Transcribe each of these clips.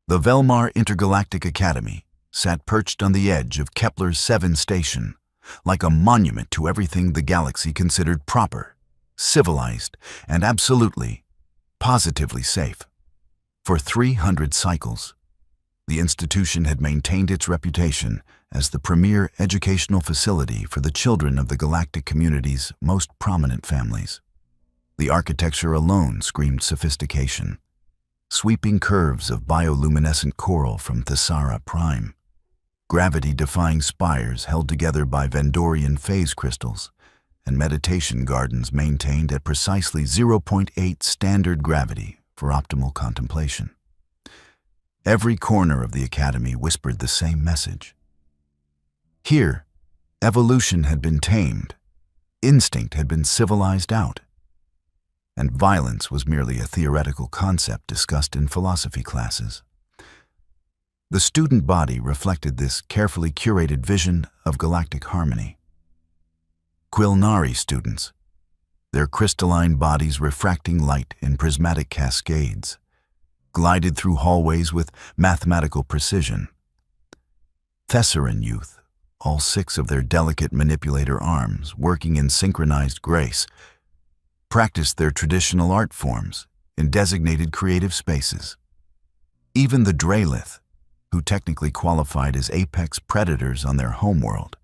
The Velmar Intergalactic Academy sat perched on the edge of Kepler's 7 station, like a monument to everything the galaxy considered proper, civilized, and absolutely, positively safe. For 300 cycles, the institution had maintained its reputation as the premier educational facility for the children of the galactic community's most prominent families. The architecture alone screamed sophistication. Sweeping curves of bioluminescent coral from Thesara Prime, gravity-defying spires held together by Vendorian phase crystals, and meditation gardens maintained at precisely 0.8 standard gravity for optimal contemplation. Every corner of the academy whispered the same message. Here, evolution had been tamed, instinct had been civilized out, and violence was merely a theoretical concept discussed in philosophy classes. The student body reflected this carefully curated vision of galactic harmony. Quilnari students, their crystalline bodies refracting light in prismatic cascades, glided through hallways with mathematical precision. Thessaran youth, all 6 of their delicate manipulator arms working in synchronized grace, practiced their traditional art forms in designated creative spaces. Even the Draelith, who technically qualified as apex predators on their homeworld,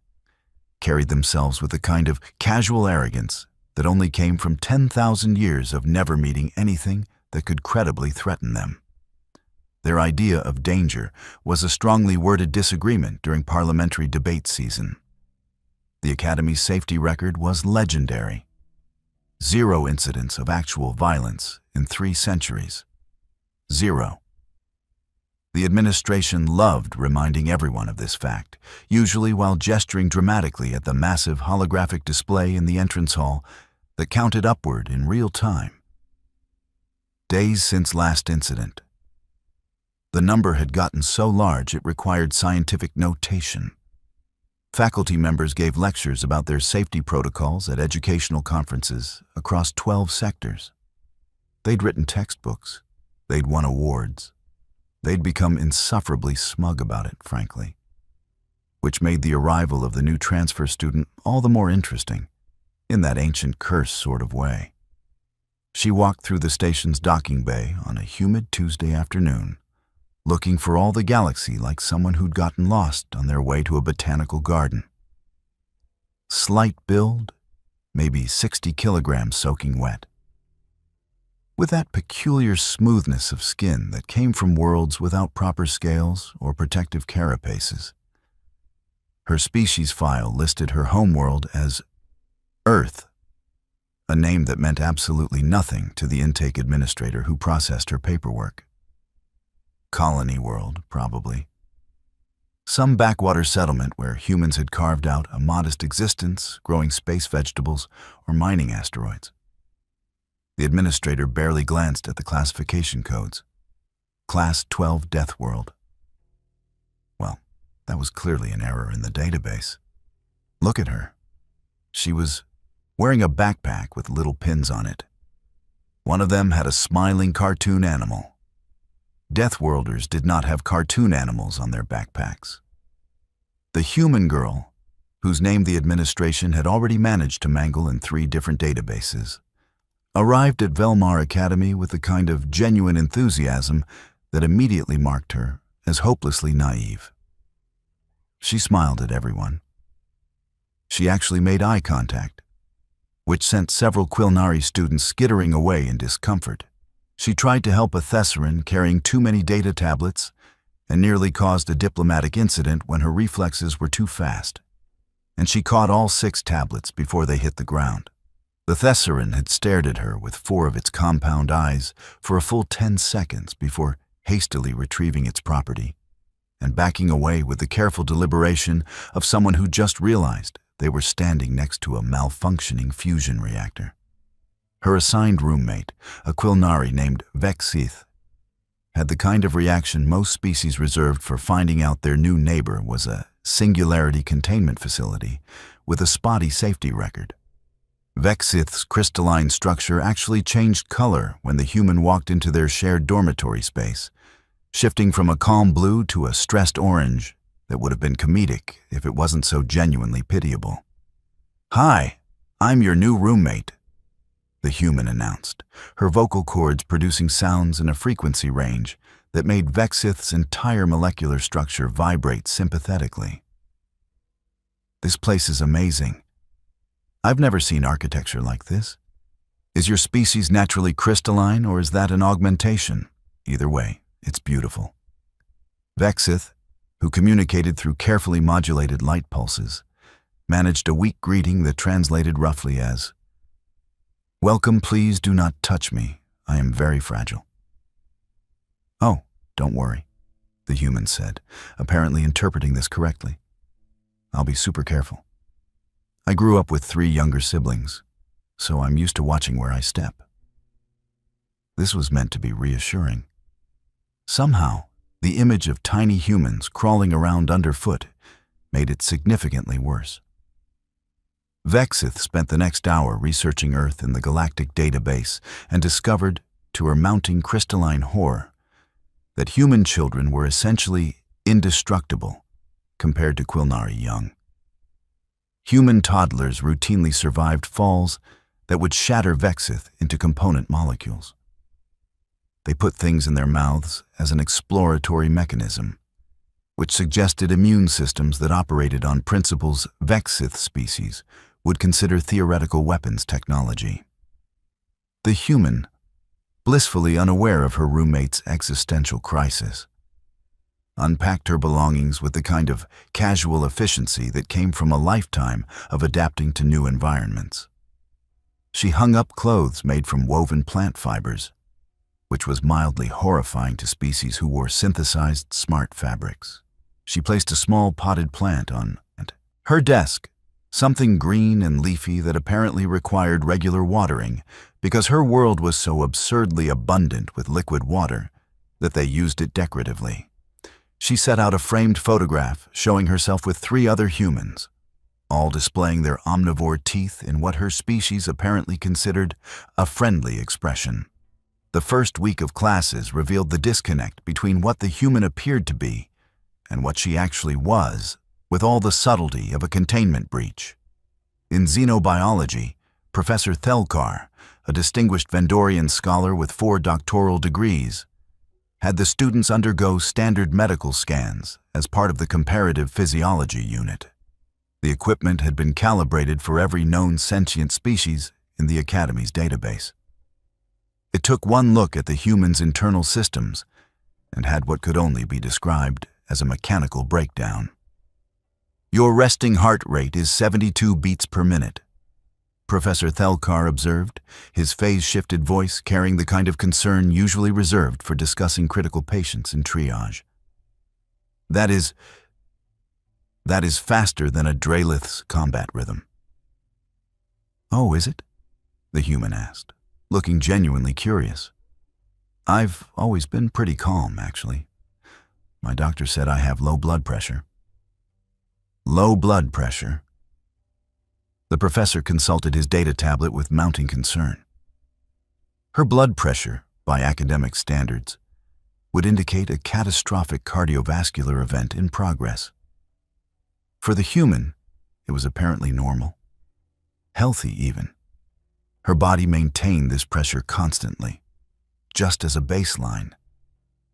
carried themselves with a kind of casual arrogance that only came from 10,000 years of never meeting anything that could credibly threaten them. Their idea of danger was a strongly worded disagreement during parliamentary debate season. The Academy's safety record was legendary. 0 incidents of actual violence in 3 centuries. 0. The administration loved reminding everyone of this fact, usually while gesturing dramatically at the massive holographic display in the entrance hall that counted upward in real time. Days since last incident. The number had gotten so large it required scientific notation. Faculty members gave lectures about their safety protocols at educational conferences across 12 sectors. They'd written textbooks. They'd won awards. They'd become insufferably smug about it, frankly, which made the arrival of the new transfer student all the more interesting, in that ancient curse sort of way. She walked through the station's docking bay on a humid Tuesday afternoon, looking for all the galaxy like someone who'd gotten lost on their way to a botanical garden. Slight build, maybe 60 kilograms soaking wet. With that peculiar smoothness of skin that came from worlds without proper scales or protective carapaces. Her species file listed her homeworld as Earth, a name that meant absolutely nothing to the intake administrator who processed her paperwork. Colony world, probably. Some backwater settlement where humans had carved out a modest existence, growing space vegetables or mining asteroids. The administrator barely glanced at the classification codes. Class 12 Deathworld. Well, that was clearly an error in the database. Look at her. She was wearing a backpack with little pins on it. One of them had a smiling cartoon animal. Deathworlders did not have cartoon animals on their backpacks. The human girl, whose name the administration had already managed to mangle in 3 different databases, arrived at Velmar Academy with a kind of genuine enthusiasm that immediately marked her as hopelessly naive. She smiled at everyone. She actually made eye contact, which sent several Quilnari students skittering away in discomfort. She tried to help a Thessaran carrying too many data tablets and nearly caused a diplomatic incident when her reflexes were too fast, and she caught all 6 tablets before they hit the ground. The Thessaran had stared at her with 4 of its compound eyes for a full 10 seconds before hastily retrieving its property and backing away with the careful deliberation of someone who just realized they were standing next to a malfunctioning fusion reactor. Her assigned roommate, a Quilnari named Vexith, had the kind of reaction most species reserved for finding out their new neighbor was a singularity containment facility with a spotty safety record. Vexith's crystalline structure actually changed color when the human walked into their shared dormitory space, shifting from a calm blue to a stressed orange that would have been comedic if it wasn't so genuinely pitiable. "Hi, I'm your new roommate," the human announced, her vocal cords producing sounds in a frequency range that made Vexith's entire molecular structure vibrate sympathetically. "This place is amazing. I've never seen architecture like this. Is your species naturally crystalline, or is that an augmentation? Either way, it's beautiful." Vexith, who communicated through carefully modulated light pulses, managed a weak greeting that translated roughly as, "Welcome, please do not touch me. I am very fragile." "Oh, don't worry," the human said, apparently interpreting this correctly. "I'll be super careful. I grew up with 3 younger siblings, so I'm used to watching where I step." This was meant to be reassuring. Somehow, the image of tiny humans crawling around underfoot made it significantly worse. Vexith spent the next hour researching Earth in the galactic database and discovered, to her mounting crystalline horror, that human children were essentially indestructible compared to Quilnari young. Human toddlers routinely survived falls that would shatter Vexith into component molecules. They put things in their mouths as an exploratory mechanism, which suggested immune systems that operated on principles Vexith species would consider theoretical weapons technology. The human, blissfully unaware of her roommate's existential crisis, unpacked her belongings with the kind of casual efficiency that came from a lifetime of adapting to new environments. She hung up clothes made from woven plant fibers, which was mildly horrifying to species who wore synthesized smart fabrics. She placed a small potted plant on her desk, something green and leafy that apparently required regular watering because her world was so absurdly abundant with liquid water that they used it decoratively. She set out a framed photograph showing herself with 3 other humans, all displaying their omnivore teeth in what her species apparently considered a friendly expression. The first week of classes revealed the disconnect between what the human appeared to be and what she actually was, with all the subtlety of a containment breach. In xenobiology, Professor Thelkar, a distinguished Vendorian scholar with 4 doctoral degrees, had the students undergo standard medical scans as part of the comparative physiology unit. The equipment had been calibrated for every known sentient species in the Academy's database. It took one look at the human's internal systems and had what could only be described as a mechanical breakdown. "Your resting heart rate is 72 beats per minute," Professor Thelkar observed, his phase-shifted voice carrying the kind of concern usually reserved for discussing critical patients in triage. That is faster than a Drelith's combat rhythm." "Oh, is it?" the human asked, looking genuinely curious. "I've always been pretty calm, actually. My doctor said I have low blood pressure." "Low blood pressure?" The professor consulted his data tablet with mounting concern. Her blood pressure, by academic standards, would indicate a catastrophic cardiovascular event in progress. For the human, it was apparently normal, healthy even. Her body maintained this pressure constantly, just as a baseline,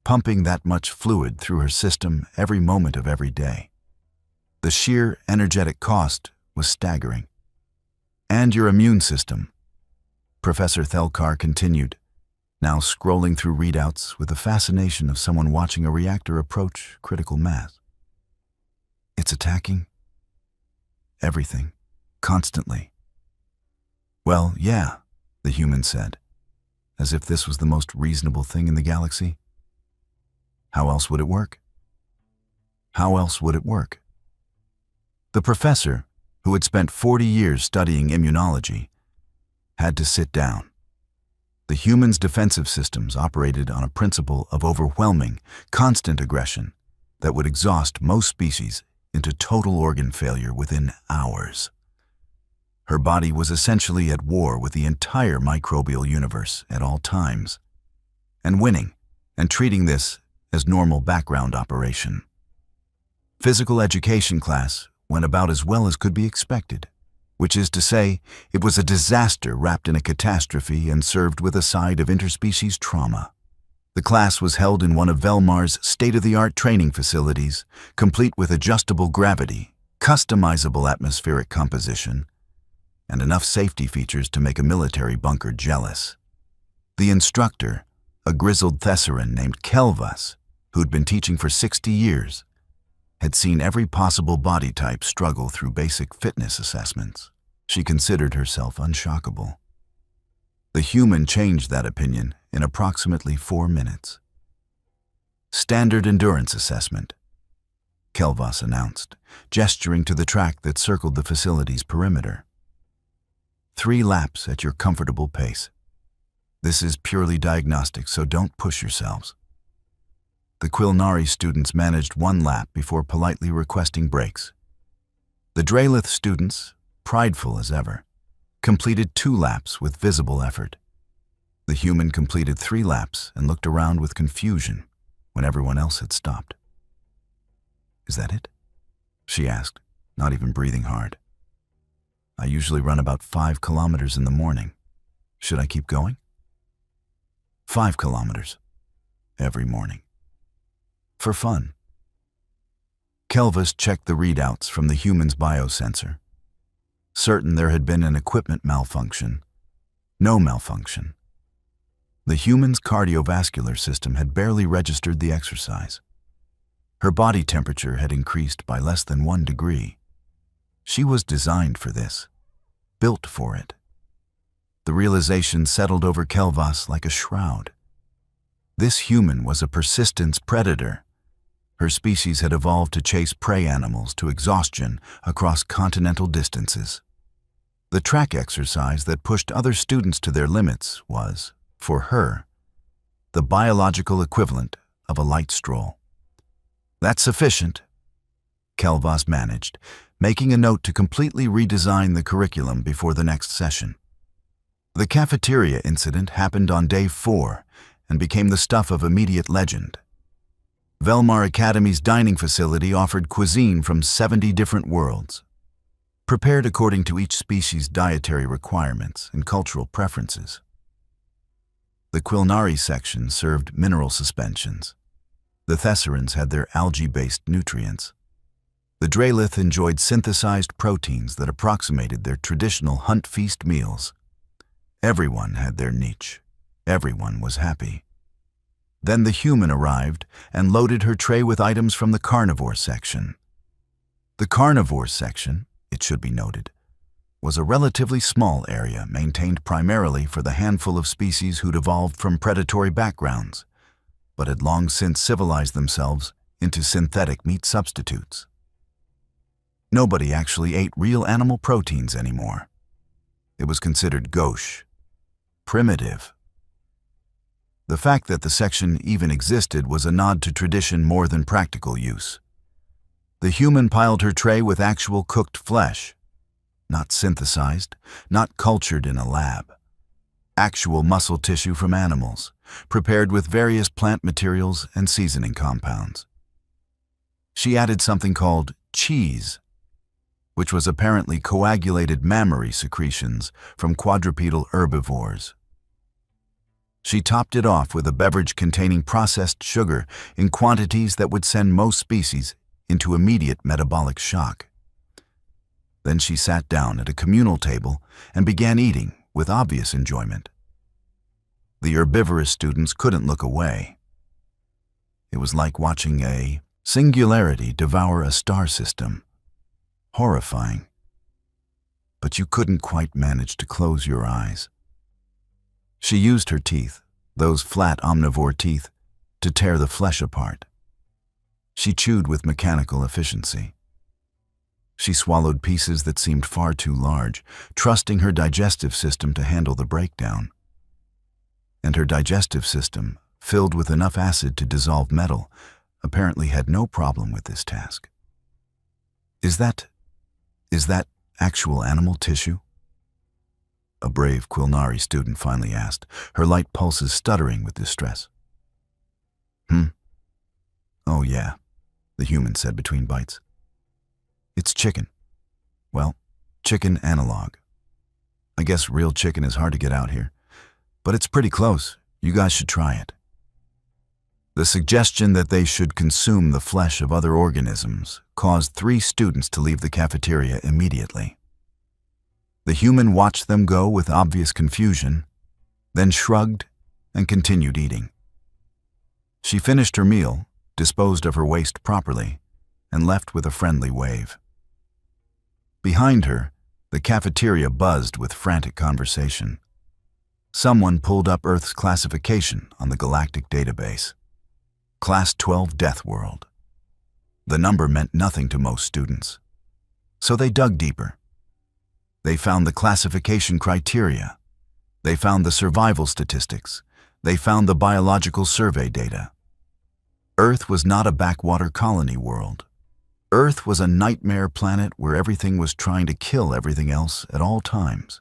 pumping that much fluid through her system every moment of every day. The sheer energetic cost was staggering. "And your immune system," Professor Thelkar continued, now scrolling through readouts with the fascination of someone watching a reactor approach critical mass. "It's attacking everything, constantly." "Well, yeah," the human said, as if this was the most reasonable thing in the galaxy. "How else would it work? How else would it work?" The professor, who had spent 40 years studying immunology, had to sit down. The human's defensive systems operated on a principle of overwhelming, constant aggression that would exhaust most species into total organ failure within hours. Her body was essentially at war with the entire microbial universe at all times, and winning and treating this as normal background operation. Physical education class went about as well as could be expected, which is to say, it was a disaster wrapped in a catastrophe and served with a side of interspecies trauma. The class was held in one of Velmar's state-of-the-art training facilities, complete with adjustable gravity, customizable atmospheric composition, and enough safety features to make a military bunker jealous. The instructor, a grizzled Thessaran named Kelvas, who'd been teaching for 60 years, had seen every possible body type struggle through basic fitness assessments. She considered herself unshockable. The human changed that opinion in approximately 4 minutes. Standard endurance assessment, Kelvas announced, gesturing to the track that circled the facility's perimeter. 3 laps at your comfortable pace. This is purely diagnostic, so don't push yourselves. The Quilnari students managed 1 lap before politely requesting breaks. The Drelith students, prideful as ever, completed 2 laps with visible effort. The human completed 3 laps and looked around with confusion when everyone else had stopped. "Is that it?" she asked, not even breathing hard. "I usually run about 5 kilometers in the morning. Should I keep going?" 5 kilometers. Every morning. For fun. Kelvas checked the readouts from the human's biosensor. Certain there had been an equipment malfunction. No malfunction. The human's cardiovascular system had barely registered the exercise. Her body temperature had increased by less than 1 degree. She was designed for this, built for it. The realization settled over Kelvas like a shroud. This human was a persistence predator. Her species had evolved to chase prey animals to exhaustion across continental distances. The track exercise that pushed other students to their limits was, for her, the biological equivalent of a light stroll. "That's sufficient," Kelvas managed, making a note to completely redesign the curriculum before the next session. The cafeteria incident happened on day 4 and became the stuff of immediate legend. Velmar Academy's dining facility offered cuisine from 70 different worlds, prepared according to each species' dietary requirements and cultural preferences. The Quilnari section served mineral suspensions. The Thessarans had their algae-based nutrients. The Drelith enjoyed synthesized proteins that approximated their traditional hunt-feast meals. Everyone had their niche. Everyone was happy. Then the human arrived and loaded her tray with items from the carnivore section. The carnivore section, it should be noted, was a relatively small area maintained primarily for the handful of species who'd evolved from predatory backgrounds, but had long since civilized themselves into synthetic meat substitutes. Nobody actually ate real animal proteins anymore. It was considered gauche, primitive. The fact that the section even existed was a nod to tradition more than practical use. The human piled her tray with actual cooked flesh, not synthesized, not cultured in a lab. Actual muscle tissue from animals, prepared with various plant materials and seasoning compounds. She added something called cheese, which was apparently coagulated mammary secretions from quadrupedal herbivores. She topped it off with a beverage containing processed sugar in quantities that would send most species into immediate metabolic shock. Then she sat down at a communal table and began eating with obvious enjoyment. The herbivorous students couldn't look away. It was like watching a singularity devour a star system. Horrifying. But you couldn't quite manage to close your eyes. She used her teeth, those flat omnivore teeth, to tear the flesh apart. She chewed with mechanical efficiency. She swallowed pieces that seemed far too large, trusting her digestive system to handle the breakdown. And her digestive system, filled with enough acid to dissolve metal, apparently had no problem with this task. Is that actual animal tissue?" a brave Quilnari student finally asked, her light pulses stuttering with distress. "Oh yeah," the human said between bites. "It's chicken. Well, chicken analog. I guess real chicken is hard to get out here, but it's pretty close. You guys should try it." The suggestion that they should consume the flesh of other organisms caused 3 students to leave the cafeteria immediately. The human watched them go with obvious confusion, then shrugged and continued eating. She finished her meal, disposed of her waste properly, and left with a friendly wave. Behind her, the cafeteria buzzed with frantic conversation. Someone pulled up Earth's classification on the galactic database. Class 12 Deathworld. The number meant nothing to most students. So they dug deeper. They found the classification criteria. They found the survival statistics. They found the biological survey data. Earth was not a backwater colony world. Earth was a nightmare planet where everything was trying to kill everything else at all times.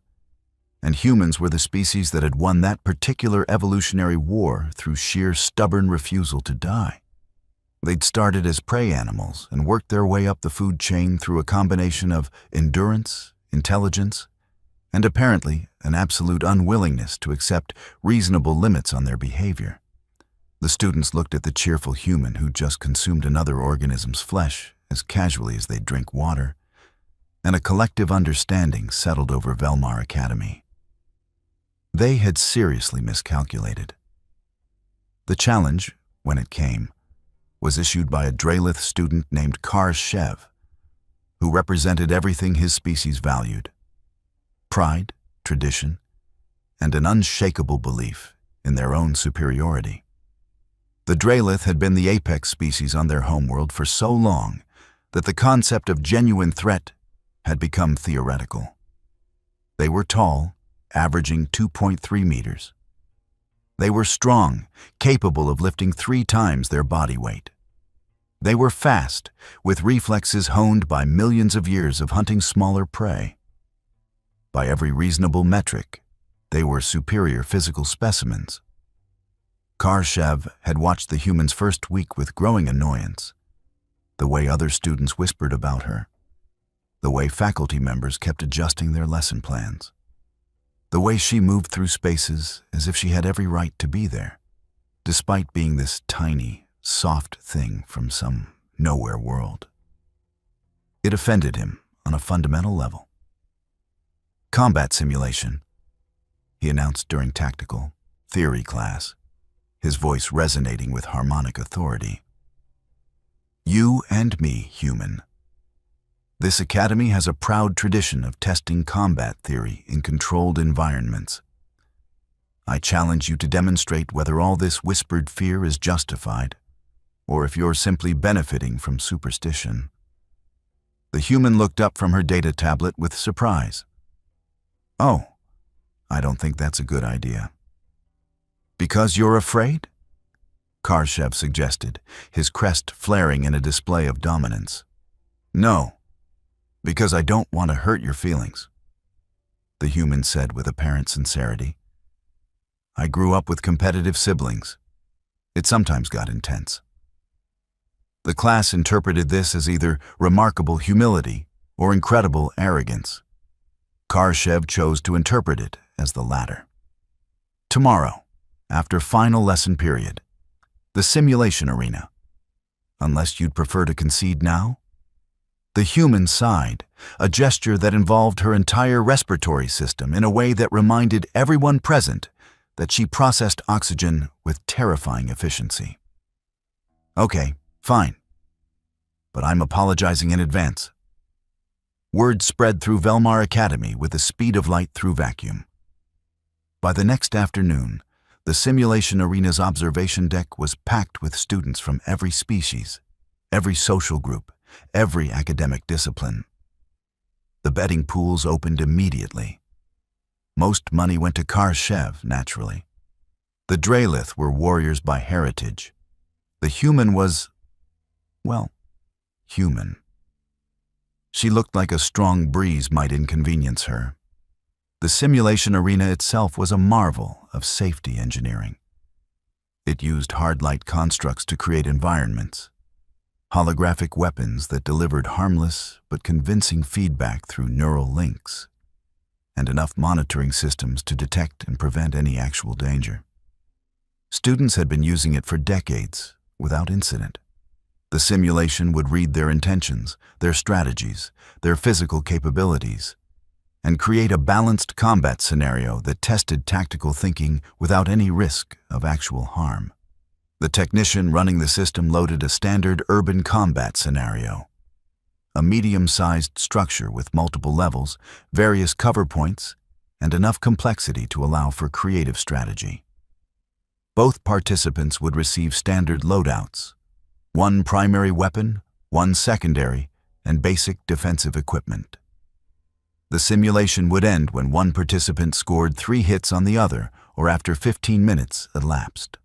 And humans were the species that had won that particular evolutionary war through sheer stubborn refusal to die. They'd started as prey animals and worked their way up the food chain through a combination of endurance, intelligence, and apparently an absolute unwillingness to accept reasonable limits on their behavior. The students looked at the cheerful human who just consumed another organism's flesh as casually as they drink water, and a collective understanding settled over Velmar Academy. They had seriously miscalculated. The challenge, when it came, was issued by a Draelith student named Shev, who represented everything his species valued: pride, tradition, and an unshakable belief in their own superiority. The Draelith had been the apex species on their homeworld for so long that the concept of genuine threat had become theoretical. They were tall, averaging 2.3 meters. They were strong, capable of lifting 3 times their body weight. They were fast, with reflexes honed by millions of years of hunting smaller prey. By every reasonable metric, they were superior physical specimens. Shev had watched the human's first week with growing annoyance. The way other students whispered about her. The way faculty members kept adjusting their lesson plans. The way she moved through spaces as if she had every right to be there, despite being this tiny, soft thing from some nowhere world. It offended him on a fundamental level. "Combat simulation," he announced during tactical theory class, his voice resonating with harmonic authority. "You and me, human. This academy has a proud tradition of testing combat theory in controlled environments. I challenge you to demonstrate whether all this whispered fear is justified, or if you're simply benefiting from superstition." The human looked up from her data tablet with surprise. "Oh, I don't think that's a good idea." "Because you're afraid?" Shev suggested, his crest flaring in a display of dominance. "No. Because I don't want to hurt your feelings," the human said with apparent sincerity. "I grew up with competitive siblings. It sometimes got intense." The class interpreted this as either remarkable humility or incredible arrogance. Shev chose to interpret it as the latter. "Tomorrow, after final lesson period, the simulation arena. Unless you'd prefer to concede now?" The human sighed, a gesture that involved her entire respiratory system in a way that reminded everyone present that she processed oxygen with terrifying efficiency. "Okay, fine. But I'm apologizing in advance." Word spread through Velmar Academy with the speed of light through vacuum. By the next afternoon, the simulation arena's observation deck was packed with students from every species, every social group, every academic discipline. The betting pools opened immediately. Most money went to Shev, naturally. The Draelith were warriors by heritage. The human was, well, human. She looked like a strong breeze might inconvenience her. The simulation arena itself was a marvel of safety engineering. It used hard light constructs to create environments, holographic weapons that delivered harmless but convincing feedback through neural links, and enough monitoring systems to detect and prevent any actual danger. Students had been using it for decades without incident. The simulation would read their intentions, their strategies, their physical capabilities, and create a balanced combat scenario that tested tactical thinking without any risk of actual harm. The technician running the system loaded a standard urban combat scenario, a medium-sized structure with multiple levels, various cover points, and enough complexity to allow for creative strategy. Both participants would receive standard loadouts: one primary weapon, one secondary, and basic defensive equipment. The simulation would end when one participant scored 3 hits on the other, or after 15 minutes elapsed.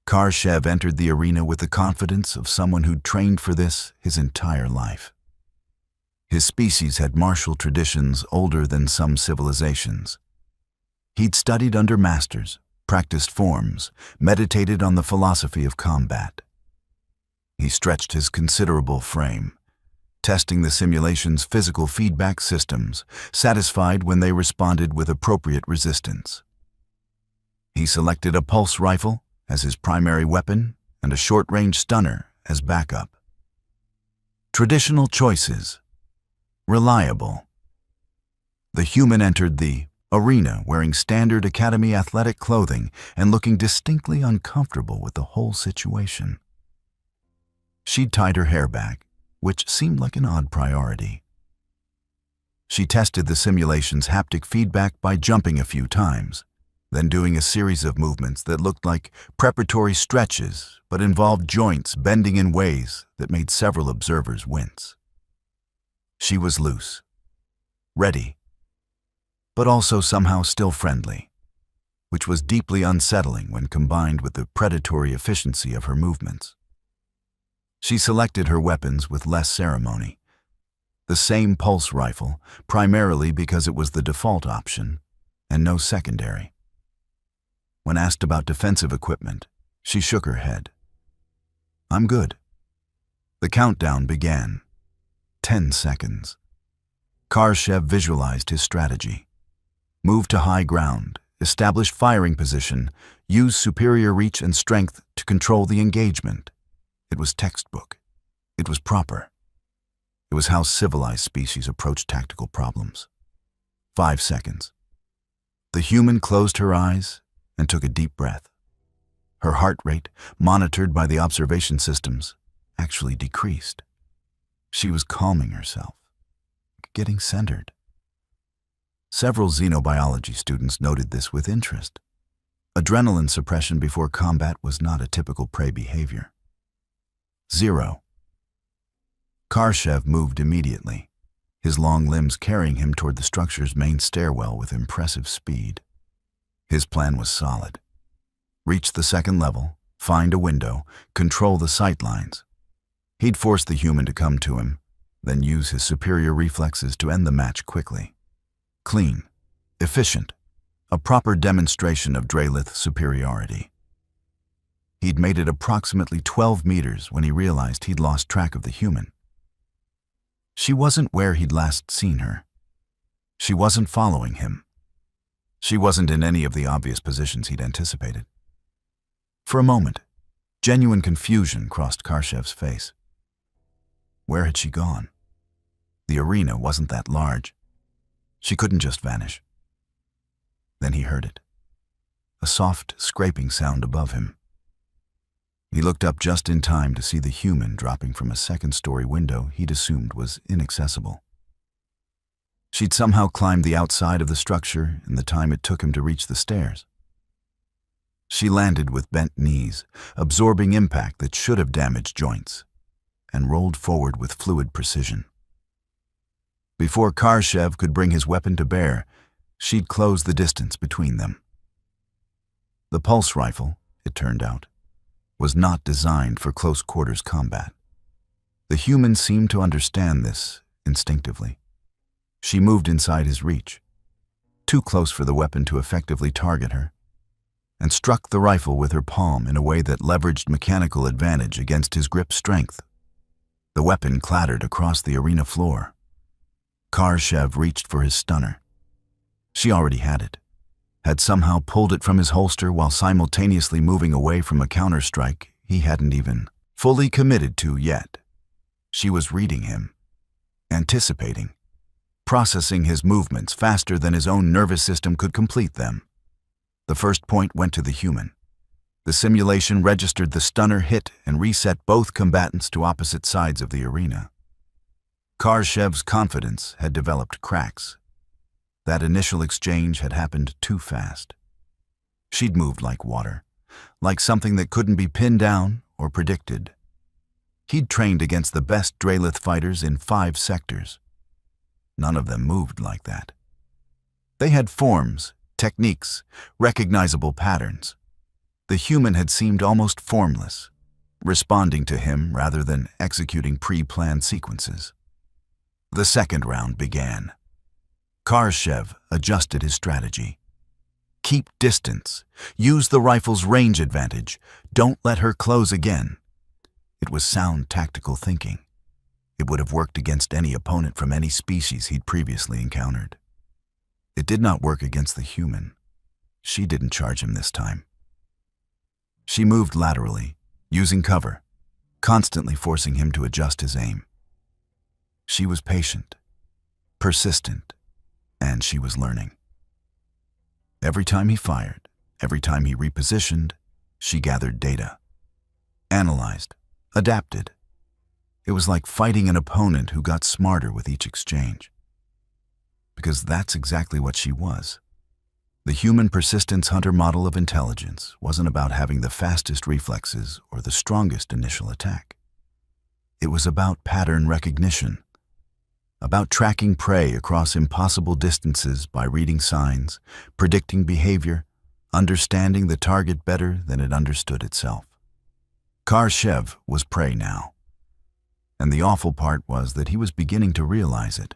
Karshev entered the arena with the confidence of someone who'd trained for this his entire life. His species had martial traditions older than some civilizations. He'd studied under masters, practiced forms, meditated on the philosophy of combat. He stretched his considerable frame, testing the simulation's physical feedback systems, satisfied when they responded with appropriate resistance. He selected a pulse rifle as his primary weapon and a short-range stunner as backup. Traditional choices. Reliable. The human entered the arena wearing standard academy athletic clothing and looking distinctly uncomfortable with the whole situation. She'd tied her hair back, which seemed like an odd priority. She tested the simulation's haptic feedback by jumping a few times, then doing a series of movements that looked like preparatory stretches but involved joints bending in ways that made several observers wince. She was loose, ready, but also somehow still friendly, which was deeply unsettling when combined with the predatory efficiency of her movements. She selected her weapons with less ceremony. The same pulse rifle, primarily because it was the default option, and no secondary. When asked about defensive equipment, she shook her head. "I'm good." The countdown began. 10 seconds. Karshev visualized his strategy. Move to high ground, establish firing position, use superior reach and strength to control the engagement. It was textbook. It was proper. It was how civilized species approach tactical problems. 5 seconds. The human closed her eyes and took a deep breath. Her heart rate, monitored by the observation systems, actually decreased. She was calming herself, getting centered. Several xenobiology students noted this with interest. Adrenaline suppression before combat was not a typical prey behavior. 0. Karshev moved immediately, his long limbs carrying him toward the structure's main stairwell with impressive speed. His plan was solid. Reach the second level, find a window, control the sight lines. He'd force the human to come to him, then use his superior reflexes to end the match quickly. Clean, efficient, a proper demonstration of Drelith superiority. He'd made it approximately 12 meters when he realized he'd lost track of the human. She wasn't where he'd last seen her. She wasn't following him. She wasn't in any of the obvious positions he'd anticipated. For a moment, genuine confusion crossed Karshev's face. Where had she gone? The arena wasn't that large. She couldn't just vanish. Then he heard it. A soft, scraping sound above him. He looked up just in time to see the human dropping from a second-story window he'd assumed was inaccessible. She'd somehow climbed the outside of the structure in the time it took him to reach the stairs. She landed with bent knees, absorbing impact that should have damaged joints, and rolled forward with fluid precision. Before Karshev could bring his weapon to bear, she'd closed the distance between them. The pulse rifle, it turned out, was not designed for close-quarters combat. The human seemed to understand this instinctively. She moved inside his reach, too close for the weapon to effectively target her, and struck the rifle with her palm in a way that leveraged mechanical advantage against his grip strength. The weapon clattered across the arena floor. Khrushchev reached for his stunner. She already had it, had somehow pulled it from his holster while simultaneously moving away from a counterstrike he hadn't even fully committed to yet. She was reading him, anticipating, processing his movements faster than his own nervous system could complete them. The first point went to the human. The simulation registered the stunner hit and reset both combatants to opposite sides of the arena. Khrushchev's confidence had developed cracks. That initial exchange had happened too fast. She'd moved like water, like something that couldn't be pinned down or predicted. He'd trained against the best Drelith fighters in 5 sectors. None of them moved like that. They had forms, techniques, recognizable patterns. The human had seemed almost formless, responding to him rather than executing pre-planned sequences. The second round began. Khrushchev adjusted his strategy. Keep distance. Use the rifle's range advantage. Don't let her close again. It was sound tactical thinking. It would have worked against any opponent from any species he'd previously encountered. It did not work against the human. She didn't charge him this time. She moved laterally, using cover, constantly forcing him to adjust his aim. She was patient, persistent, and she was learning. Every time he fired, every time he repositioned, she gathered data, analyzed, adapted. It was like fighting an opponent who got smarter with each exchange. Because that's exactly what she was. The human persistence hunter model of intelligence wasn't about having the fastest reflexes or the strongest initial attack. It was about pattern recognition, about tracking prey across impossible distances by reading signs, predicting behavior, understanding the target better than it understood itself. Khrushchev was prey now. And the awful part was that he was beginning to realize it.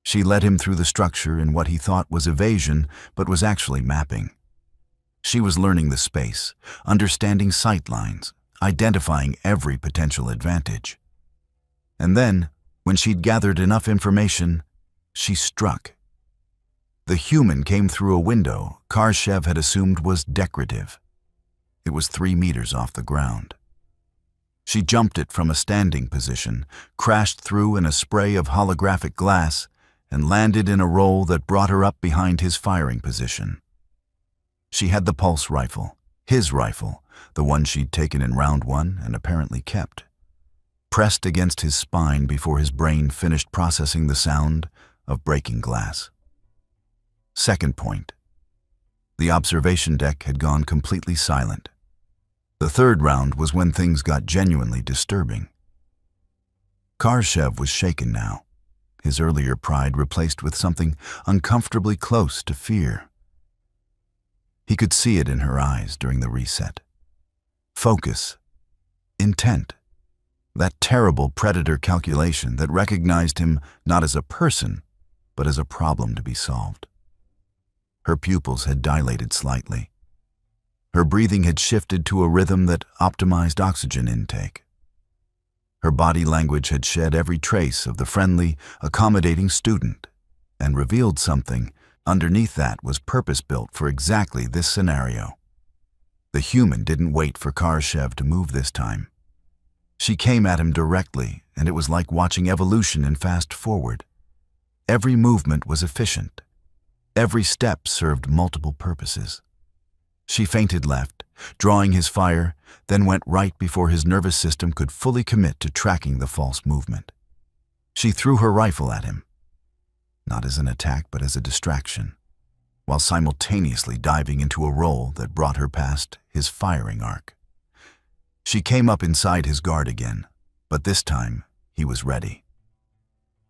She led him through the structure in what he thought was evasion, but was actually mapping. She was learning the space, understanding sight lines, identifying every potential advantage. And then, when she'd gathered enough information, she struck. The human came through a window Khrushchev had assumed was decorative. It was 3 meters off the ground. She jumped it from a standing position, crashed through in a spray of holographic glass, and landed in a roll that brought her up behind his firing position. She had the pulse rifle, his rifle, the one she'd taken in round 1 and apparently kept, pressed against his spine before his brain finished processing the sound of breaking glass. Second point. The observation deck had gone completely silent. The third round was when things got genuinely disturbing. Khrushchev was shaken now, his earlier pride replaced with something uncomfortably close to fear. He could see it in her eyes during the reset. Focus, intent, that terrible predator calculation that recognized him not as a person, but as a problem to be solved. Her pupils had dilated slightly. Her breathing had shifted to a rhythm that optimized oxygen intake. Her body language had shed every trace of the friendly, accommodating student and revealed something underneath that was purpose-built for exactly this scenario. The human didn't wait for Khrushchev to move this time. She came at him directly, and it was like watching evolution in fast forward. Every movement was efficient. Every step served multiple purposes. She feinted left, drawing his fire, then went right before his nervous system could fully commit to tracking the false movement. She threw her rifle at him, not as an attack but as a distraction, while simultaneously diving into a roll that brought her past his firing arc. She came up inside his guard again, but this time he was ready.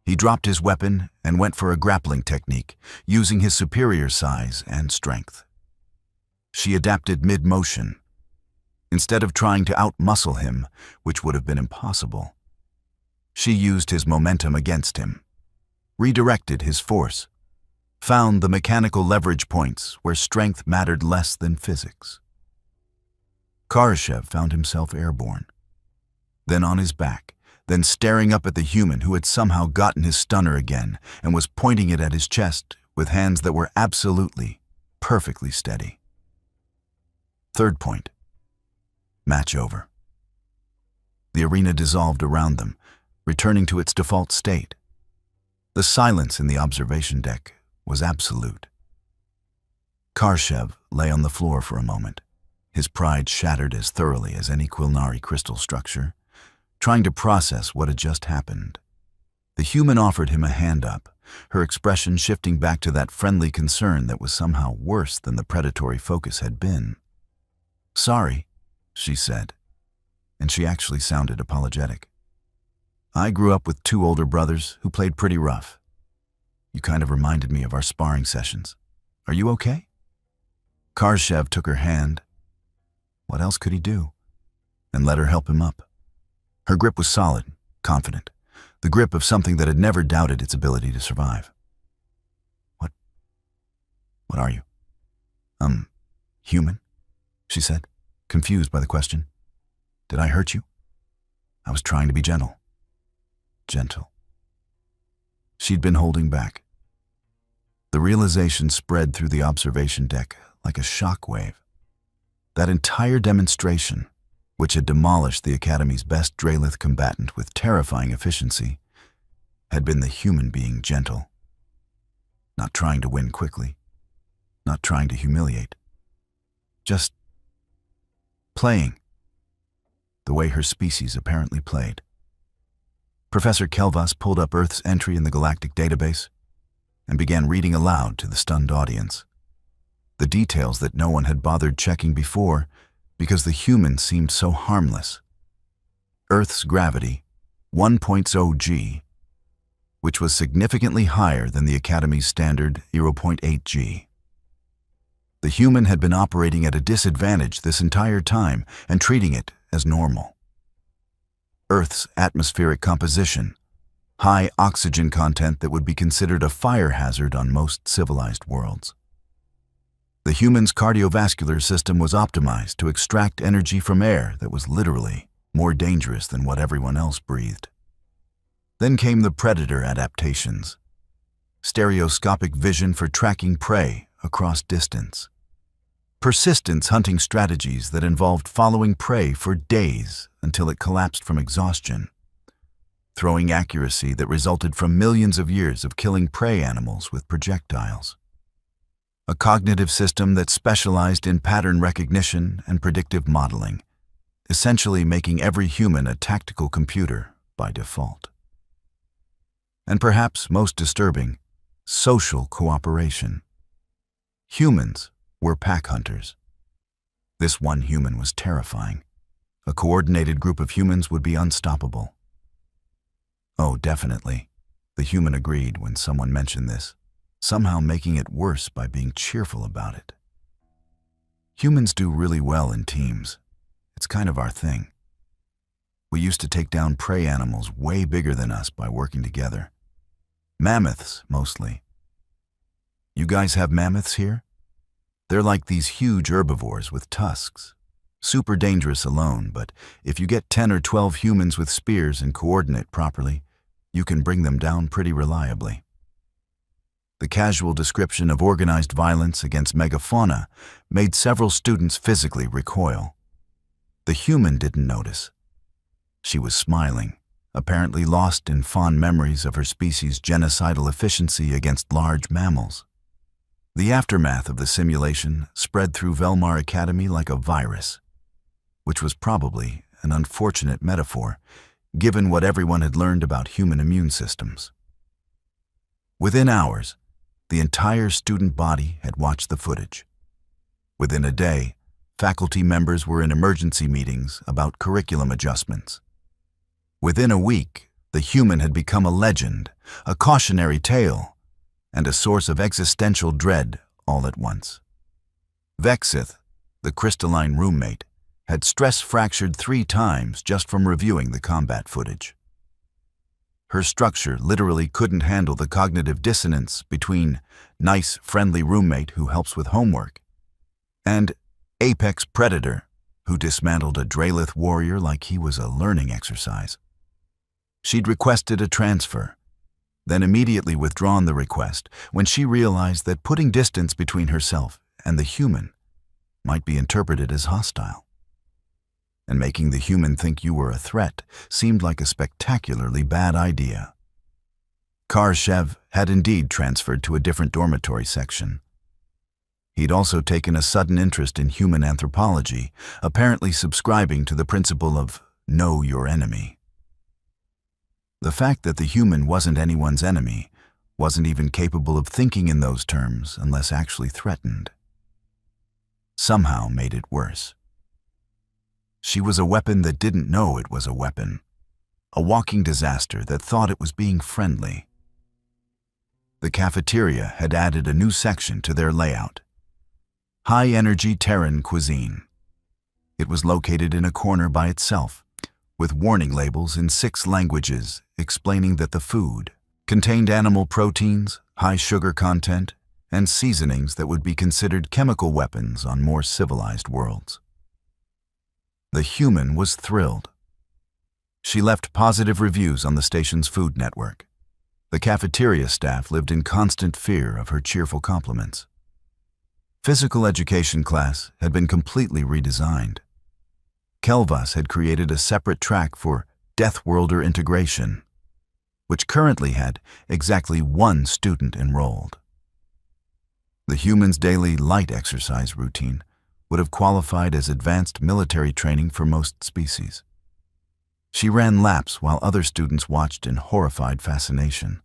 He dropped his weapon and went for a grappling technique, using his superior size and strength. She adapted mid-motion. Instead of trying to out-muscle him, which would have been impossible, she used his momentum against him, redirected his force, found the mechanical leverage points where strength mattered less than physics. Khrushchev found himself airborne, then on his back, then staring up at the human who had somehow gotten his stunner again and was pointing it at his chest with hands that were absolutely, perfectly steady. Third point. Match over. The arena dissolved around them, returning to its default state. The silence in the observation deck was absolute. Khrushchev lay on the floor for a moment, his pride shattered as thoroughly as any Quilnari crystal structure, trying to process what had just happened. The human offered him a hand up, her expression shifting back to that friendly concern that was somehow worse than the predatory focus had been. "Sorry," she said, and she actually sounded apologetic. "I grew up with 2 older brothers who played pretty rough. You kind of reminded me of our sparring sessions. Are you okay?" Khrushchev took her hand. What else could he do? And let her help him up. Her grip was solid, confident, the grip of something that had never doubted its ability to survive. What are you? Human?" she said, confused by the question. "Did I hurt you? I was trying to be gentle." Gentle. She'd been holding back. The realization spread through the observation deck like a shockwave. That entire demonstration, which had demolished the Academy's best Draelith combatant with terrifying efficiency, had been the human being gentle. Not trying to win quickly, not trying to humiliate. Just playing, the way her species apparently played. Professor Kelvas pulled up Earth's entry in the galactic database and began reading aloud to the stunned audience. The details that no one had bothered checking before because the human seemed so harmless. Earth's gravity, 1.0 g, which was significantly higher than the Academy's standard 0.8 g. The human had been operating at a disadvantage this entire time and treating it as normal. Earth's atmospheric composition, high oxygen content that would be considered a fire hazard on most civilized worlds. The human's cardiovascular system was optimized to extract energy from air that was literally more dangerous than what everyone else breathed. Then came the predator adaptations. Stereoscopic vision for tracking prey across distance. Persistence hunting strategies that involved following prey for days until it collapsed from exhaustion. Throwing accuracy that resulted from millions of years of killing prey animals with projectiles. A cognitive system that specialized in pattern recognition and predictive modeling, essentially making every human a tactical computer by default. And perhaps most disturbing, social cooperation. Humans were pack hunters. This one human was terrifying. A coordinated group of humans would be unstoppable. "Oh, definitely," the human agreed when someone mentioned this, somehow making it worse by being cheerful about it. Humans do really well in teams. It's kind of our thing. We used to take down prey animals way bigger than us by working together. Mammoths, mostly. You guys have mammoths here? They're like these huge herbivores with tusks. Super dangerous alone, but if you get 10 or 12 humans with spears and coordinate properly, you can bring them down pretty reliably. The casual description of organized violence against megafauna made several students physically recoil. The human didn't notice. She was smiling, apparently lost in fond memories of her species' genocidal efficiency against large mammals. The aftermath of the simulation spread through Velmar Academy like a virus, which was probably an unfortunate metaphor, given what everyone had learned about human immune systems. Within hours, the entire student body had watched the footage. Within a day, faculty members were in emergency meetings about curriculum adjustments. Within a week, the human had become a legend, a cautionary tale, and a source of existential dread all at once. Vexith, the crystalline roommate, had stress fractured 3 times just from reviewing the combat footage. Her structure literally couldn't handle the cognitive dissonance between nice, friendly roommate who helps with homework and apex predator who dismantled a Draelith warrior like he was a learning exercise. She'd requested a transfer, then immediately withdrawn the request when she realized that putting distance between herself and the human might be interpreted as hostile. And making the human think you were a threat seemed like a spectacularly bad idea. Karshev had indeed transferred to a different dormitory section. He'd also taken a sudden interest in human anthropology, apparently subscribing to the principle of know your enemy. The fact that the human wasn't anyone's enemy, wasn't even capable of thinking in those terms unless actually threatened, somehow made it worse. She was a weapon that didn't know it was a weapon, a walking disaster that thought it was being friendly. The cafeteria had added a new section to their layout: high-energy Terran cuisine. It was located in a corner by itself, with warning labels in 6 languages explaining that the food contained animal proteins, high sugar content, and seasonings that would be considered chemical weapons on more civilized worlds. The human was thrilled. She left positive reviews on the station's food network. The cafeteria staff lived in constant fear of her cheerful compliments. Physical education class had been completely redesigned. Kelvas had created a separate track for Deathworlder integration, which currently had exactly 1 student enrolled. The human's daily light exercise routine would have qualified as advanced military training for most species. She ran laps while other students watched in horrified fascination.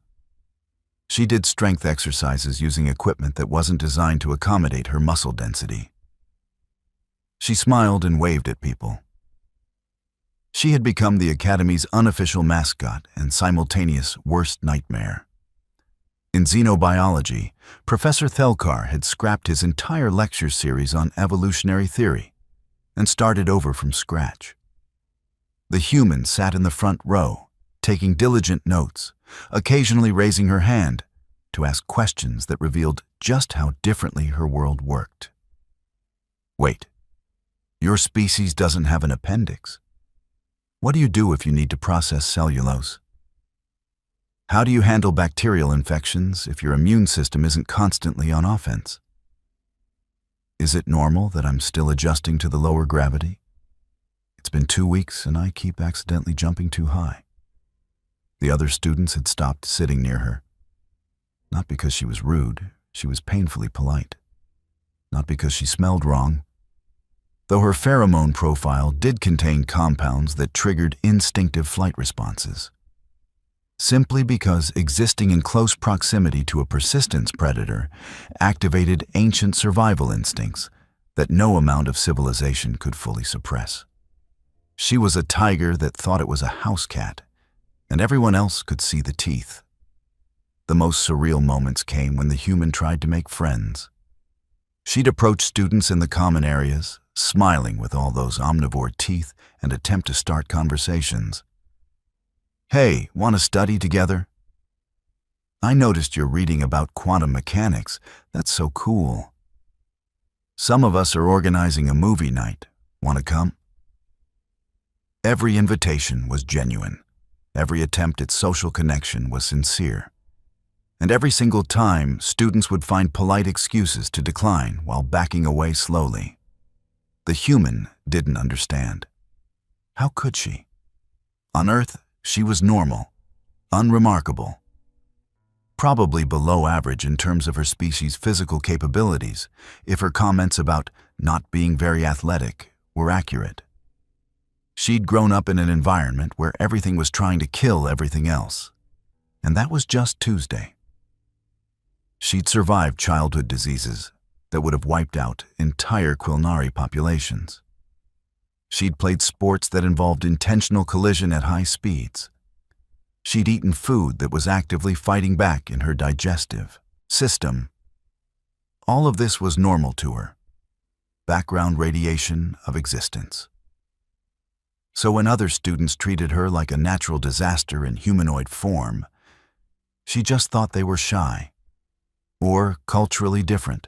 She did strength exercises using equipment that wasn't designed to accommodate her muscle density. She smiled and waved at people. She had become the Academy's unofficial mascot and simultaneous worst nightmare. In xenobiology, Professor Thelkar had scrapped his entire lecture series on evolutionary theory and started over from scratch. The human sat in the front row, taking diligent notes, occasionally raising her hand to ask questions that revealed just how differently her world worked. Wait, your species doesn't have an appendix. What do you do if you need to process cellulose? How do you handle bacterial infections if your immune system isn't constantly on offense? Is it normal that I'm still adjusting to the lower gravity? It's been 2 weeks and I keep accidentally jumping too high. The other students had stopped sitting near her. Not because she was rude, she was painfully polite. Not because she smelled wrong, though her pheromone profile did contain compounds that triggered instinctive flight responses. Simply because existing in close proximity to a persistence predator activated ancient survival instincts that no amount of civilization could fully suppress. She was a tiger that thought it was a house cat, and everyone else could see the teeth. The most surreal moments came when the human tried to make friends. She'd approach students in the common areas, smiling with all those omnivore teeth, and attempt to start conversations. Hey, want to study together? I noticed you're reading about quantum mechanics. That's so cool. Some of us are organizing a movie night. Want to come? Every invitation was genuine. Every attempt at social connection was sincere. And every single time, students would find polite excuses to decline while backing away slowly. The human didn't understand. How could she? On Earth, she was normal, unremarkable, probably below average in terms of her species' physical capabilities, if her comments about not being very athletic were accurate. She'd grown up in an environment where everything was trying to kill everything else, and that was just Tuesday. She'd survived childhood diseases that would have wiped out entire Quilnari populations. She'd played sports that involved intentional collision at high speeds. She'd eaten food that was actively fighting back in her digestive system. All of this was normal to her. Background radiation of existence. So when other students treated her like a natural disaster in humanoid form, she just thought they were shy, or culturally different,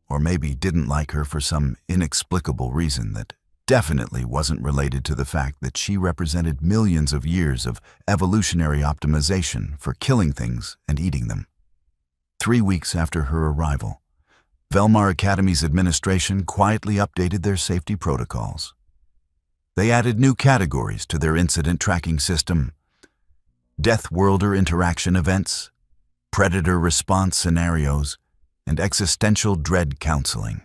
or maybe didn't like her for some inexplicable reason that definitely wasn't related to the fact that she represented millions of years of evolutionary optimization for killing things and eating them. 3 weeks after her arrival, Velmar Academy's administration quietly updated their safety protocols. They added new categories to their incident tracking system: Deathworlder interaction events, predator response scenarios, and existential dread counseling.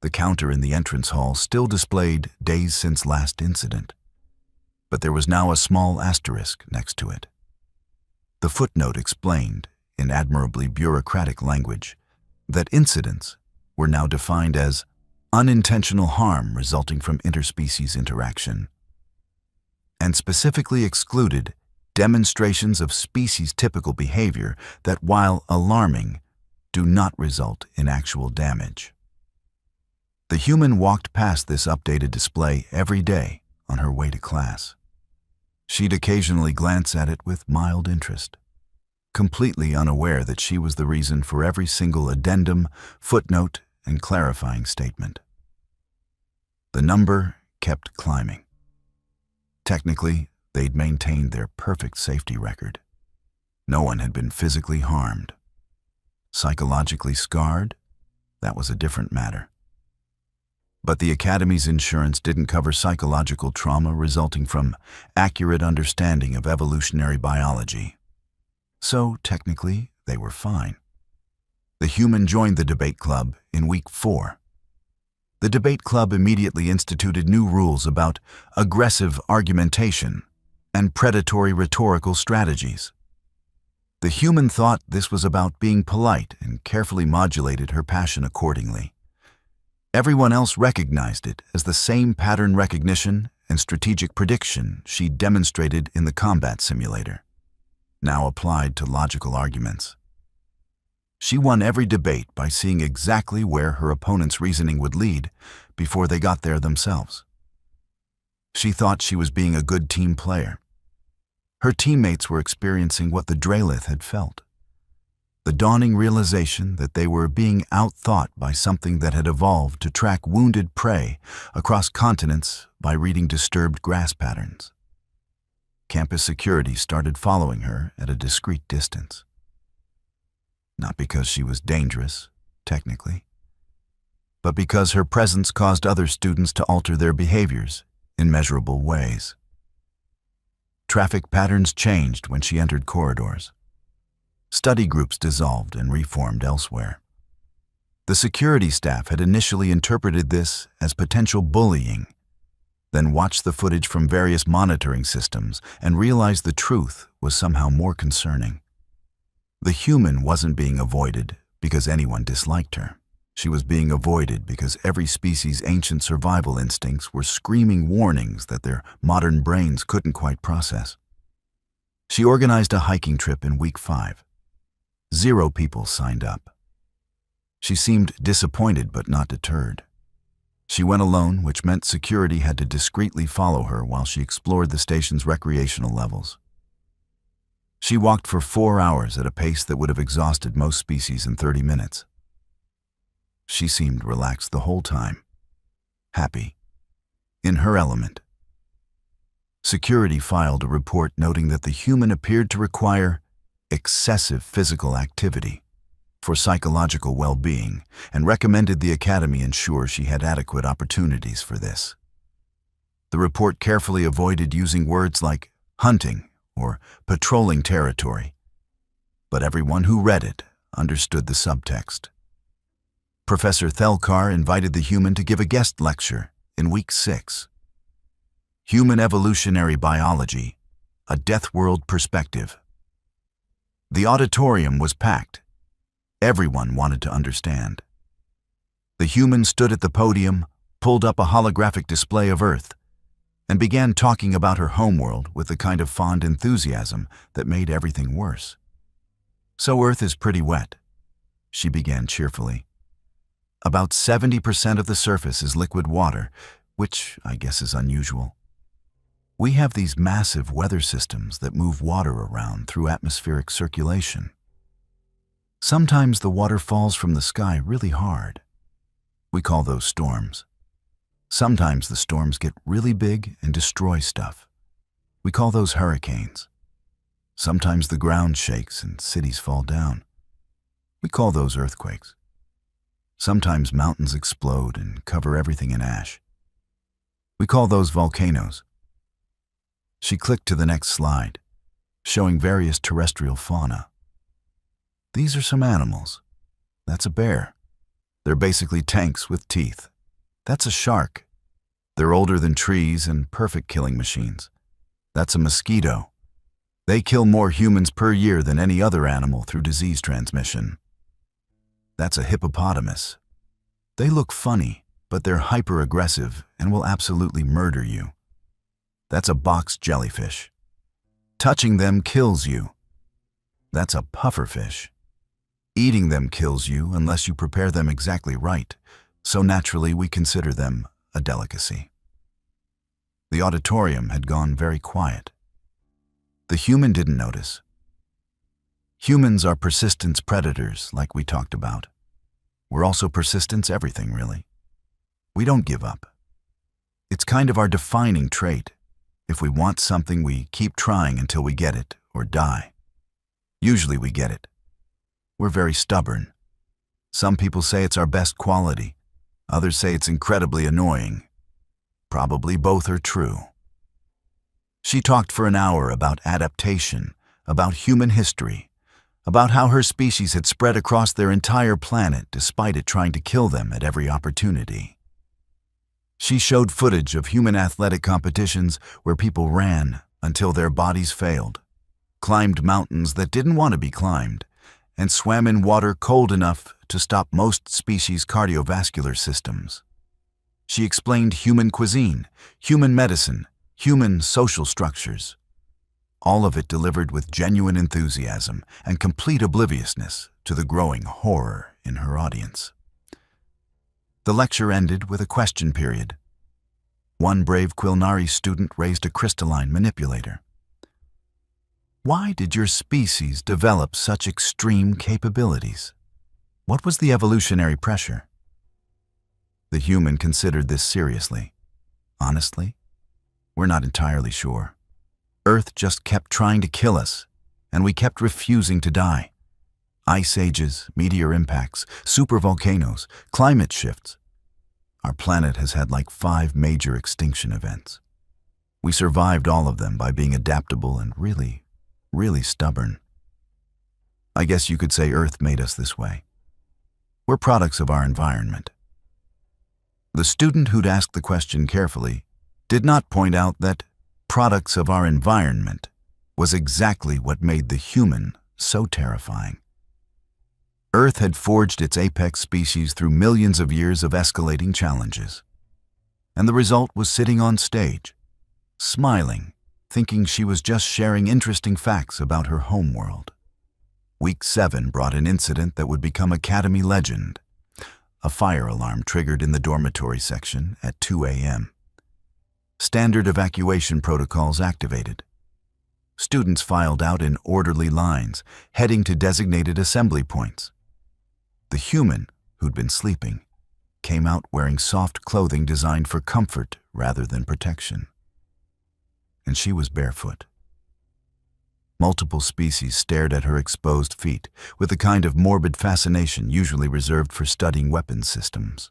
The counter in the entrance hall still displayed days since last incident, but there was now a small asterisk next to it. The footnote explained, in admirably bureaucratic language, that incidents were now defined as unintentional harm resulting from interspecies interaction, and specifically excluded demonstrations of species-typical behavior that, while alarming, do not result in actual damage. The human walked past this updated display every day on her way to class. She'd occasionally glance at it with mild interest, completely unaware that she was the reason for every single addendum, footnote, and clarifying statement. The number kept climbing. Technically, they'd maintained their perfect safety record. No one had been physically harmed. Psychologically scarred? That was a different matter. But the Academy's insurance didn't cover psychological trauma resulting from accurate understanding of evolutionary biology. So, technically, they were fine. The human joined the debate club in week 4. The debate club immediately instituted new rules about aggressive argumentation and predatory rhetorical strategies. The human thought this was about being polite and carefully modulated her passion accordingly. Everyone else recognized it as the same pattern recognition and strategic prediction she demonstrated in the combat simulator, now applied to logical arguments. She won every debate by seeing exactly where her opponent's reasoning would lead before they got there themselves. She thought she was being a good team player. Her teammates were experiencing what the Draelith had felt: the dawning realization that they were being outthought by something that had evolved to track wounded prey across continents by reading disturbed grass patterns. Campus security started following her at a discreet distance. Not because she was dangerous, technically, but because her presence caused other students to alter their behaviors in measurable ways. Traffic patterns changed when she entered corridors. Study groups dissolved and reformed elsewhere. The security staff had initially interpreted this as potential bullying, then watched the footage from various monitoring systems and realized the truth was somehow more concerning. The human wasn't being avoided because anyone disliked her. She was being avoided because every species' ancient survival instincts were screaming warnings that their modern brains couldn't quite process. She organized a hiking trip in week 5. 0 people signed up. She seemed disappointed but not deterred. She went alone, which meant security had to discreetly follow her while she explored the station's recreational levels. She walked for 4 hours at a pace that would have exhausted most species in 30 minutes. She seemed relaxed the whole time, happy, in her element. Security filed a report noting that the human appeared to require excessive physical activity for psychological well-being and recommended the Academy ensure she had adequate opportunities for this. The report carefully avoided using words like hunting or patrolling territory, but everyone who read it understood the subtext. Professor Thelkar invited the human to give a guest lecture in week 6. Human Evolutionary Biology, a Deathworld Perspective. The auditorium was packed. Everyone wanted to understand. The human stood at the podium, pulled up a holographic display of Earth, and began talking about her homeworld with the kind of fond enthusiasm that made everything worse. "So Earth is pretty wet," she began cheerfully. "About 70% of the surface is liquid water, which I guess is unusual. We have these massive weather systems that move water around through atmospheric circulation. Sometimes the water falls from the sky really hard. We call those storms. Sometimes the storms get really big and destroy stuff. We call those hurricanes. Sometimes the ground shakes and cities fall down. We call those earthquakes. Sometimes mountains explode and cover everything in ash. We call those volcanoes. She clicked to the next slide, showing various terrestrial fauna. These are some animals. That's a bear. They're basically tanks with teeth. That's a shark. They're older than trees and perfect killing machines. That's a mosquito. They kill more humans per year than any other animal through disease transmission. That's a hippopotamus. They look funny, but they're hyper-aggressive and will absolutely murder you. That's a box jellyfish. Touching them kills you. That's a pufferfish. Eating them kills you unless you prepare them exactly right, so naturally we consider them a delicacy. The auditorium had gone very quiet. The human didn't notice. Humans are persistence predators, like we talked about. We're also persistence everything, really. We don't give up. It's kind of our defining trait. If we want something, we keep trying until we get it or die. Usually we get it. We're very stubborn. Some people say it's our best quality. Others say it's incredibly annoying. Probably both are true. She talked for an hour about adaptation, about human history, about how her species had spread across their entire planet despite it trying to kill them at every opportunity. She showed footage of human athletic competitions where people ran until their bodies failed, climbed mountains that didn't want to be climbed, and swam in water cold enough to stop most species' cardiovascular systems. She explained human cuisine, human medicine, human social structures. All of it delivered with genuine enthusiasm and complete obliviousness to the growing horror in her audience. The lecture ended with a question period. One brave Quilnari student raised a crystalline manipulator. Why did your species develop such extreme capabilities? What was the evolutionary pressure? The human considered this seriously. Honestly, we're not entirely sure. Earth just kept trying to kill us, and we kept refusing to die. Ice ages, meteor impacts, supervolcanoes, climate shifts. Our planet has had like 5 major extinction events. We survived all of them by being adaptable and really stubborn. I guess you could say Earth made us this way. We're products of our environment. The student who'd asked the question carefully did not point out that products of our environment was exactly what made the human so terrifying. Earth had forged its apex species through millions of years of escalating challenges. And the result was sitting on stage, smiling, thinking she was just sharing interesting facts about her homeworld. Week 7 brought an incident that would become Academy legend. A fire alarm triggered in the dormitory section at 2 a.m. Standard evacuation protocols activated. Students filed out in orderly lines, heading to designated assembly points. The human, who'd been sleeping, came out wearing soft clothing designed for comfort rather than protection. And she was barefoot. Multiple species stared at her exposed feet with the kind of morbid fascination usually reserved for studying weapons systems.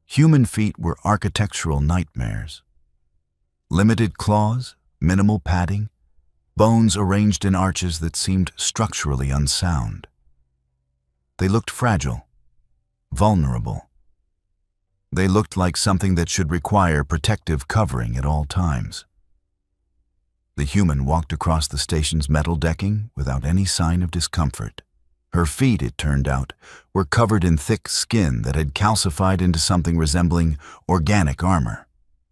Human feet were architectural nightmares. Limited claws, minimal padding, bones arranged in arches that seemed structurally unsound. They looked fragile, vulnerable. They looked like something that should require protective covering at all times. The human walked across the station's metal decking without any sign of discomfort. Her feet, it turned out, were covered in thick skin that had calcified into something resembling organic armor.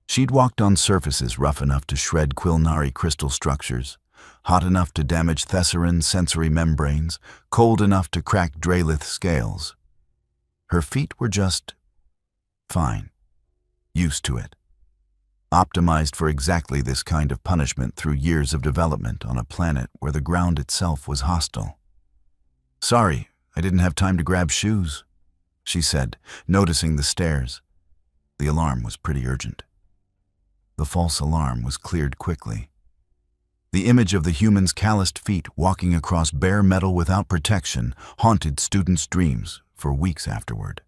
She'd walked on surfaces rough enough to shred Quilnari crystal structures, hot enough to damage Thessaran sensory membranes, cold enough to crack Dralith scales. Her feet were just fine. used to it, optimized for exactly this kind of punishment through years of development on a planet where the ground itself was hostile. "Sorry, I didn't have time to grab shoes," she said, noticing the stares. The alarm was pretty urgent. The false alarm was cleared quickly. The image of the human's calloused feet walking across bare metal without protection haunted students' dreams for weeks afterward.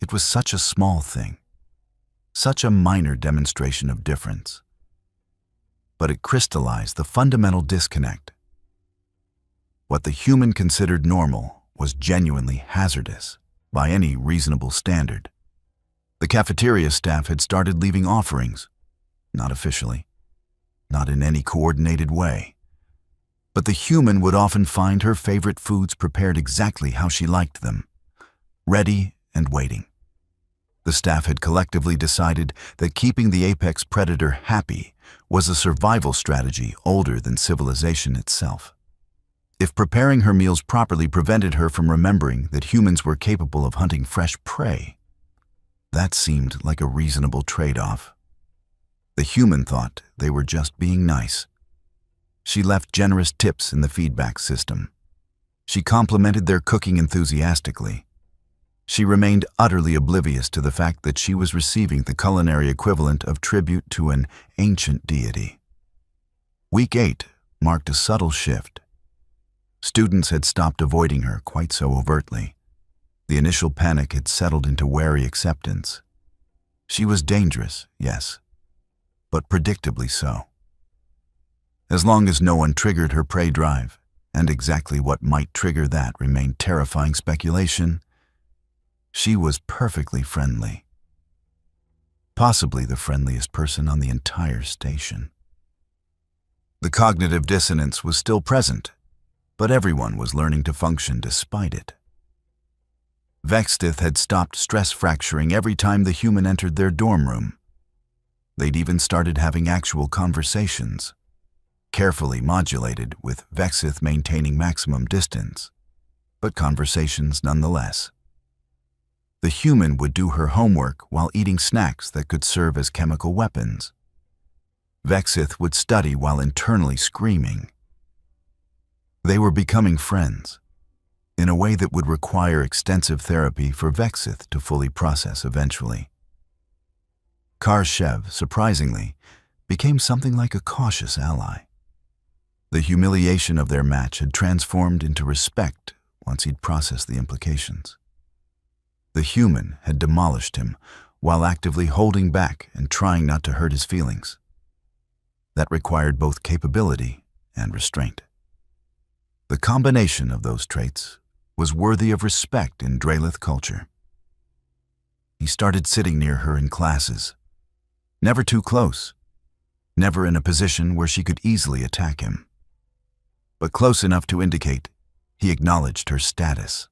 It was such a small thing, such a minor demonstration of difference. But it crystallized the fundamental disconnect. What the human considered normal was genuinely hazardous by any reasonable standard. The cafeteria staff had started leaving offerings, not officially, not in any coordinated way. But the human would often find her favorite foods prepared exactly how she liked them, ready and waiting. The staff had collectively decided that keeping the apex predator happy was a survival strategy older than civilization itself. If preparing her meals properly prevented her from remembering that humans were capable of hunting fresh prey, that seemed like a reasonable trade-off. The human thought they were just being nice. She left generous tips in the feedback system. She complimented their cooking enthusiastically. She remained utterly oblivious to the fact that she was receiving the culinary equivalent of tribute to an ancient deity. Week 8 marked a subtle shift. Students had stopped avoiding her quite so overtly. The initial panic had settled into wary acceptance. She was dangerous, yes, but predictably so. As long as no one triggered her prey drive, and exactly what might trigger that remained terrifying speculation, she was perfectly friendly. Possibly the friendliest person on the entire station. The cognitive dissonance was still present, but everyone was learning to function despite it. Vextith had stopped stress fracturing every time the human entered their dorm room. They'd even started having actual conversations, carefully modulated with Vexith maintaining maximum distance, but conversations nonetheless. The human would do her homework while eating snacks that could serve as chemical weapons. Vexith would study while internally screaming. They were becoming friends, in a way that would require extensive therapy for Vexith to fully process eventually. Karshev, surprisingly, became something like a cautious ally. The humiliation of their match had transformed into respect once he'd processed the implications. The human had demolished him while actively holding back and trying not to hurt his feelings. That required both capability and restraint. The combination of those traits was worthy of respect in Drelith culture. He started sitting near her in classes, never too close, never in a position where she could easily attack him, but close enough to indicate he acknowledged her status.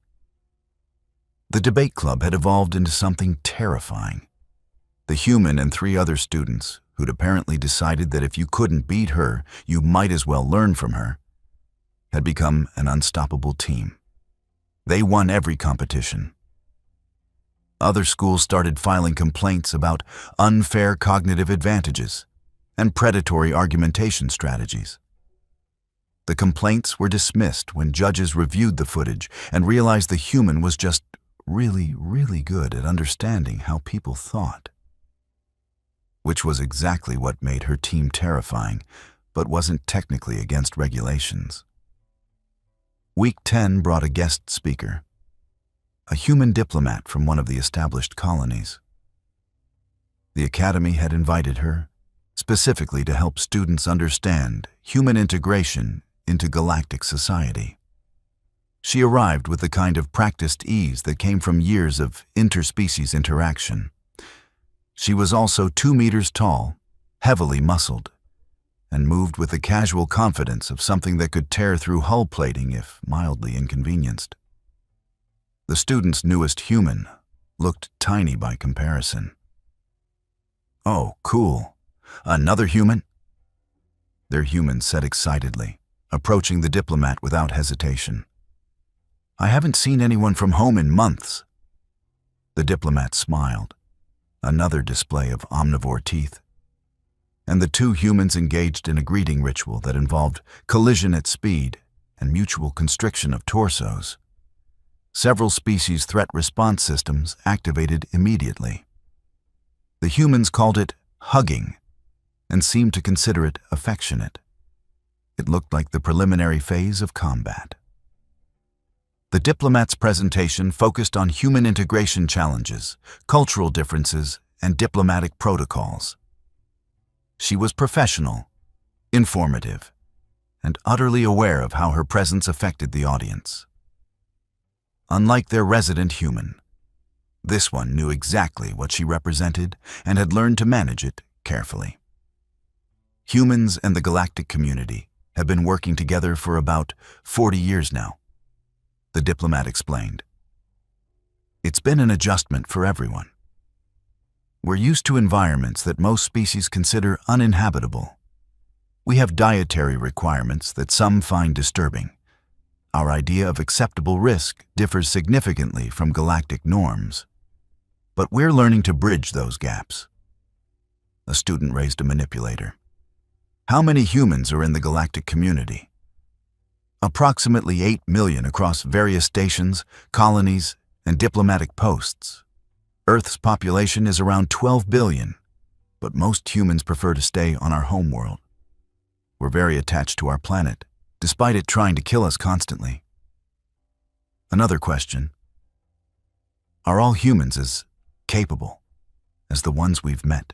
The debate club had evolved into something terrifying. The human and 3 other students, who'd apparently decided that if you couldn't beat her, you might as well learn from her, had become an unstoppable team. They won every competition. Other schools started filing complaints about unfair cognitive advantages and predatory argumentation strategies. The complaints were dismissed when judges reviewed the footage and realized the human was just really, really good at understanding how people thought. Which was exactly what made her team terrifying, but wasn't technically against regulations. Week 10 brought a guest speaker, a human diplomat from one of the established colonies. The academy had invited her, specifically to help students understand human integration into galactic society. She arrived with the kind of practiced ease that came from years of interspecies interaction. She was also 2 meters tall, heavily muscled, and moved with the casual confidence of something that could tear through hull plating if mildly inconvenienced. The student's newest human looked tiny by comparison. "Oh, cool. Another human?" Their human said excitedly, approaching the diplomat without hesitation. "I haven't seen anyone from home in months." The diplomat smiled, another display of omnivore teeth. And the two humans engaged in a greeting ritual that involved collision at speed and mutual constriction of torsos. Several species' threat response systems activated immediately. The humans called it hugging and seemed to consider it affectionate. It looked like the preliminary phase of combat. The diplomat's presentation focused on human integration challenges, cultural differences, and diplomatic protocols. She was professional, informative, and utterly aware of how her presence affected the audience. Unlike their resident human, this one knew exactly what she represented and had learned to manage it carefully. Humans and the galactic community have been working together for about 40 years now, the diplomat explained. It's been an adjustment for everyone. We're used to environments that most species consider uninhabitable. We have dietary requirements that some find disturbing. Our idea of acceptable risk differs significantly from galactic norms. But we're learning to bridge those gaps. A student raised a manipulator. How many humans are in the galactic community? Approximately 8 million across various stations, colonies, and diplomatic posts. Earth's population is around 12 billion, but most humans prefer to stay on our homeworld. We're very attached to our planet, despite it trying to kill us constantly. Another question. Are all humans as capable as the ones we've met?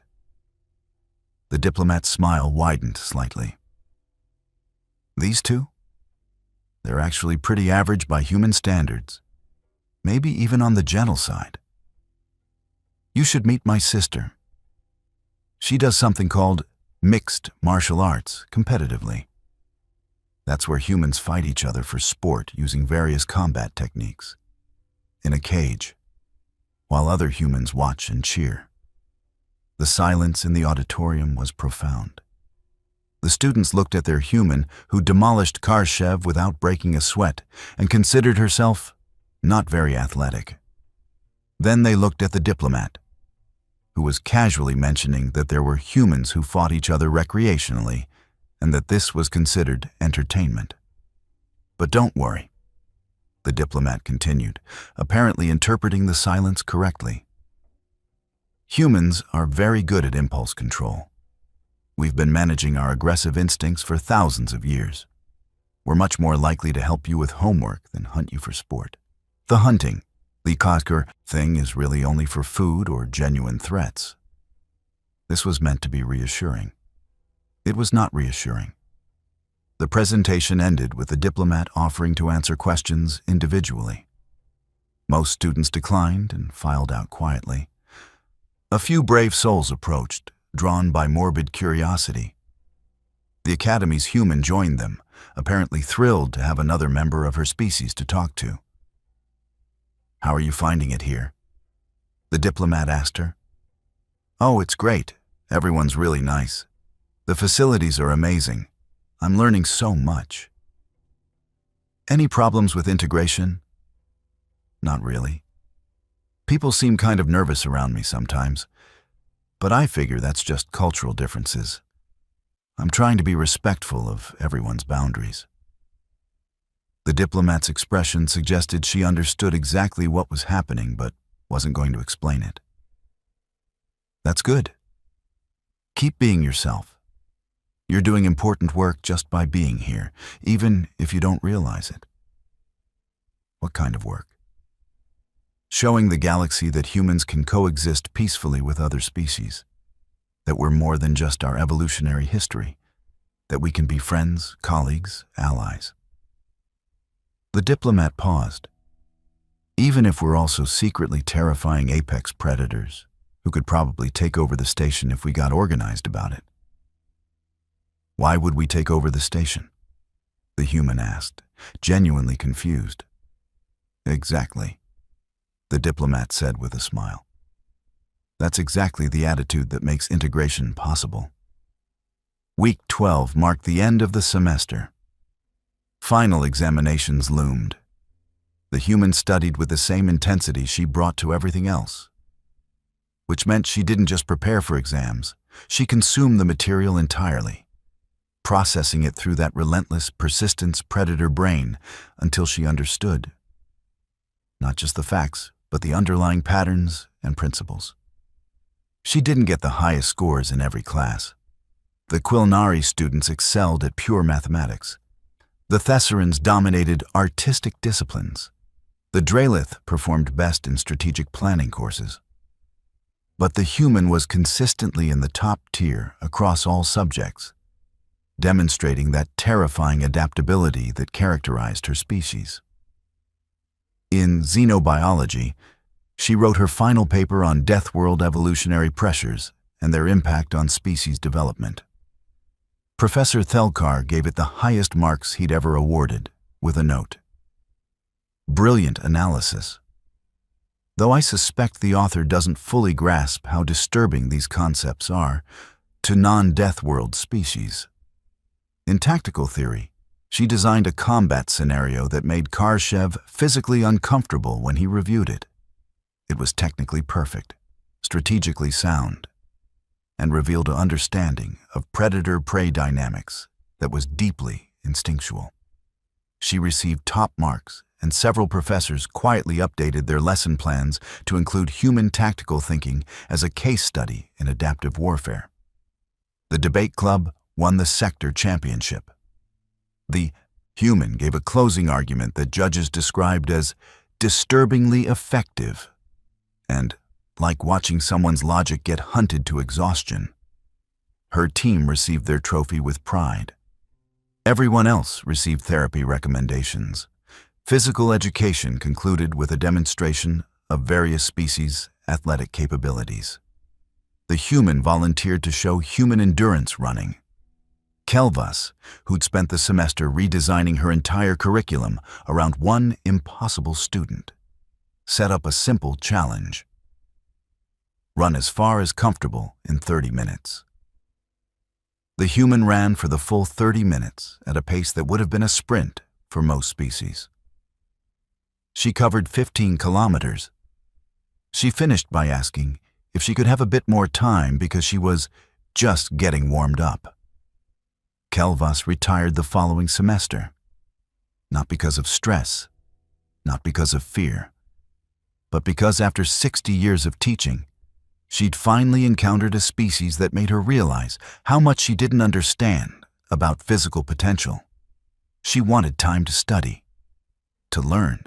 The diplomat's smile widened slightly. These two? They're actually pretty average by human standards, maybe even on the gentle side. You should meet my sister. She does something called mixed martial arts competitively. That's where humans fight each other for sport using various combat techniques, in a cage, while other humans watch and cheer. The silence in the auditorium was profound. The students looked at their human who demolished Karshev without breaking a sweat and considered herself not very athletic. Then they looked at the diplomat, who was casually mentioning that there were humans who fought each other recreationally and that this was considered entertainment. But don't worry, the diplomat continued, apparently interpreting the silence correctly. Humans are very good at impulse control. We've been managing our aggressive instincts for thousands of years. We're much more likely to help you with homework than hunt you for sport. The hunting, the Kosker thing, is really only for food or genuine threats. This was meant to be reassuring. It was not reassuring. The presentation ended with the diplomat offering to answer questions individually. Most students declined and filed out quietly. A few brave souls approached, drawn by morbid curiosity. The Academy's human joined them, apparently thrilled to have another member of her species to talk to. How are you finding it here? The diplomat asked her. Oh, it's great. Everyone's really nice. The facilities are amazing. I'm learning so much. Any problems with integration? Not really. People seem kind of nervous around me sometimes, but I figure that's just cultural differences. I'm trying to be respectful of everyone's boundaries. The diplomat's expression suggested she understood exactly what was happening, but wasn't going to explain it. That's good. Keep being yourself. You're doing important work just by being here, even if you don't realize it. What kind of work? Showing the galaxy that humans can coexist peacefully with other species, that we're more than just our evolutionary history, that we can be friends, colleagues, allies. The diplomat paused. Even if we're also secretly terrifying apex predators, who could probably take over the station if we got organized about it. Why would we take over the station? The human asked, genuinely confused. Exactly, the diplomat said with a smile. That's exactly the attitude that makes integration possible. Week 12 marked the end of the semester. Final examinations loomed. The human studied with the same intensity she brought to everything else. which meant she didn't just prepare for exams, she consumed the material entirely, processing it through that relentless, persistence predator brain until she understood not just the facts, but the underlying patterns and principles. She didn't get the highest scores in every class. The Quilnari students excelled at pure mathematics. The Thesserans dominated artistic disciplines. The Drelith performed best in strategic planning courses. But the human was consistently in the top tier across all subjects, demonstrating that terrifying adaptability that characterized her species. In xenobiology, she wrote her final paper on Deathworld evolutionary pressures and their impact on species development. Professor Thelkar gave it the highest marks he'd ever awarded, with a note. Brilliant analysis. Though I suspect the author doesn't fully grasp how disturbing these concepts are to non-Deathworld species. In tactical theory, she designed a combat scenario that made Karshev physically uncomfortable when he reviewed it. It was technically perfect, strategically sound, and revealed an understanding of predator-prey dynamics that was deeply instinctual. She received top marks, and several professors quietly updated their lesson plans to include human tactical thinking as a case study in adaptive warfare. The debate club won the sector championship. The human gave a closing argument that judges described as disturbingly effective and like watching someone's logic get hunted to exhaustion. Her team received their trophy with pride. Everyone else received therapy recommendations. Physical education concluded with a demonstration of various species' athletic capabilities. The human volunteered to show human endurance running. Kelvas, who'd spent the semester redesigning her entire curriculum around one impossible student, set up a simple challenge. Run as far as comfortable in 30 minutes. The human ran for the full 30 minutes at a pace that would have been a sprint for most species. She covered 15 kilometers. She finished by asking if she could have a bit more time because she was just getting warmed up. Kelvas retired the following semester. Not because of stress, not because of fear, but because after 60 years of teaching, she'd finally encountered a species that made her realize how much she didn't understand about physical potential. She wanted time to study, to learn,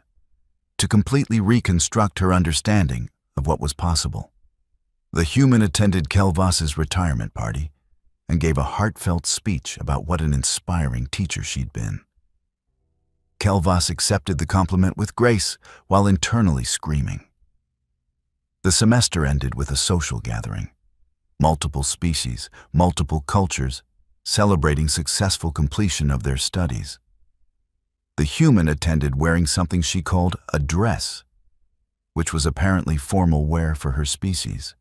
to completely reconstruct her understanding of what was possible. The human attended Kelvas's retirement party and gave a heartfelt speech about what an inspiring teacher she'd been. Kelvas accepted the compliment with grace while internally screaming. The semester ended with a social gathering. Multiple species, multiple cultures, celebrating successful completion of their studies. The human attended wearing something she called a dress, which was apparently formal wear for her species.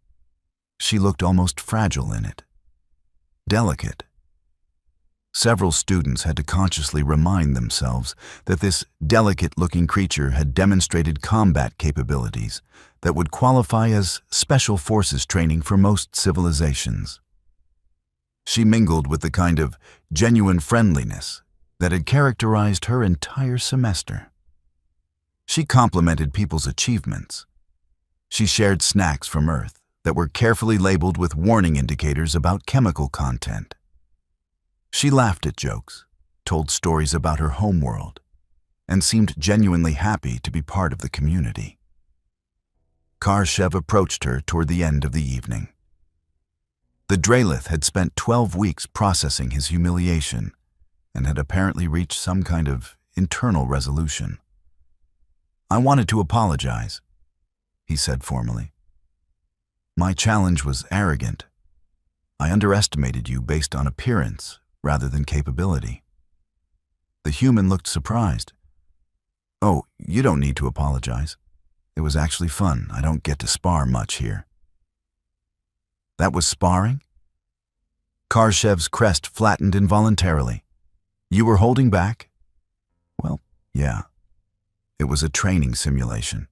She looked almost fragile in it. Delicate. Several students had to consciously remind themselves that this delicate-looking creature had demonstrated combat capabilities that would qualify as special forces training for most civilizations. She mingled with the kind of genuine friendliness that had characterized her entire semester. She complimented people's achievements. She shared snacks from Earth that were carefully labeled with warning indicators about chemical content. She laughed at jokes, told stories about her homeworld, and seemed genuinely happy to be part of the community. Karshev approached her toward the end of the evening. The Drelith had spent 12 weeks processing his humiliation and had apparently reached some kind of internal resolution. "I wanted to apologize," he said formally. "My challenge was arrogant. I underestimated you based on appearance rather than capability." The human looked surprised. "Oh, you don't need to apologize. It was actually fun. I don't get to spar much here." "That was sparring?" Karshev's crest flattened involuntarily. "You were holding back?" "Well, yeah. It was a training simulation.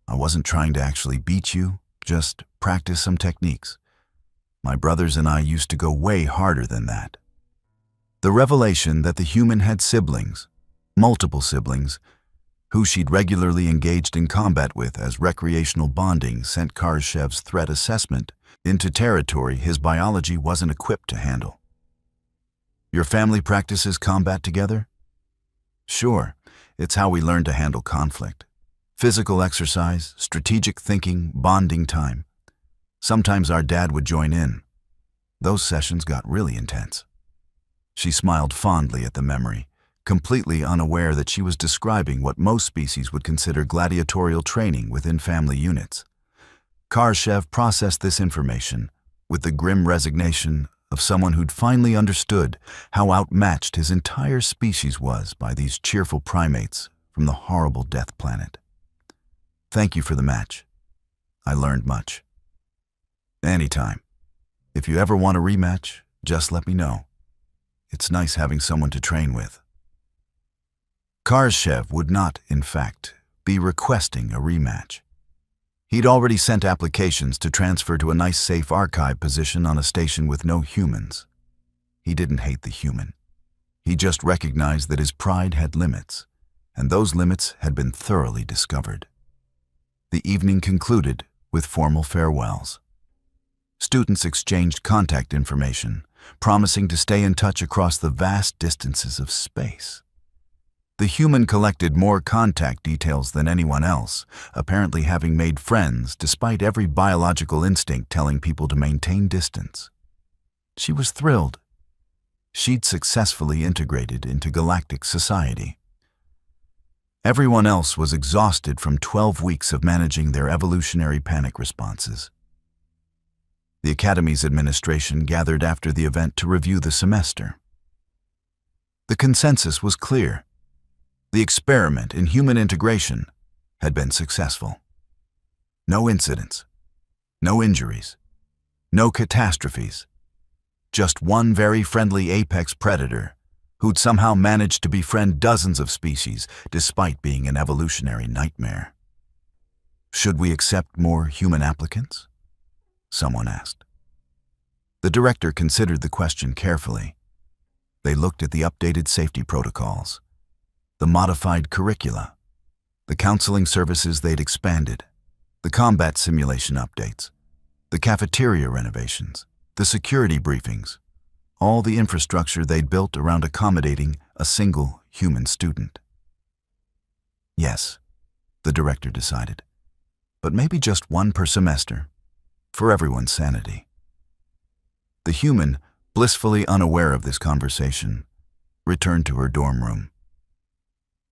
I wasn't trying to actually beat you, just practice some techniques. My brothers and I used to go way harder than that. The revelation that the human had siblings, multiple siblings, who she'd regularly engaged in combat with as recreational bonding sent Khrushchev's threat assessment into territory his biology wasn't equipped to handle. Your family practices combat together? Sure, it's how we learn to handle conflict. Physical exercise, strategic thinking, bonding time. Sometimes our dad would join in. Those sessions got really intense. She smiled fondly at the memory, completely unaware that she was describing what most species would consider gladiatorial training within family units. Khrushchev processed this information with the grim resignation of someone who'd finally understood how outmatched his entire species was by these cheerful primates from the horrible death planet. Thank you for the match. I learned much. Anytime. If you ever want a rematch, just let me know. It's nice having someone to train with. Khrushchev would not, in fact, be requesting a rematch. He'd already sent applications to transfer to a nice safe archive position on a station with no humans. He didn't hate the human. He just recognized that his pride had limits, and those limits had been thoroughly discovered. The evening concluded with formal farewells. Students exchanged contact information, promising to stay in touch across the vast distances of space. The human collected more contact details than anyone else, apparently having made friends despite every biological instinct telling people to maintain distance. She was thrilled. She'd successfully integrated into galactic society. Everyone else was exhausted from 12 weeks of managing their evolutionary panic responses. The Academy's administration gathered after the event to review the semester. The consensus was clear. The experiment in human integration had been successful. No incidents, no injuries, no catastrophes. Just one very friendly apex predator who'd somehow managed to befriend dozens of species despite being an evolutionary nightmare. Should we accept more human applicants? Someone asked. The director considered the question carefully. They looked at the updated safety protocols, the modified curricula, the counseling services they'd expanded, the combat simulation updates, the cafeteria renovations, the security briefings, all the infrastructure they'd built around accommodating a single human student. Yes, the director decided, but maybe just one per semester, for everyone's sanity. The human, blissfully unaware of this conversation, returned to her dorm room.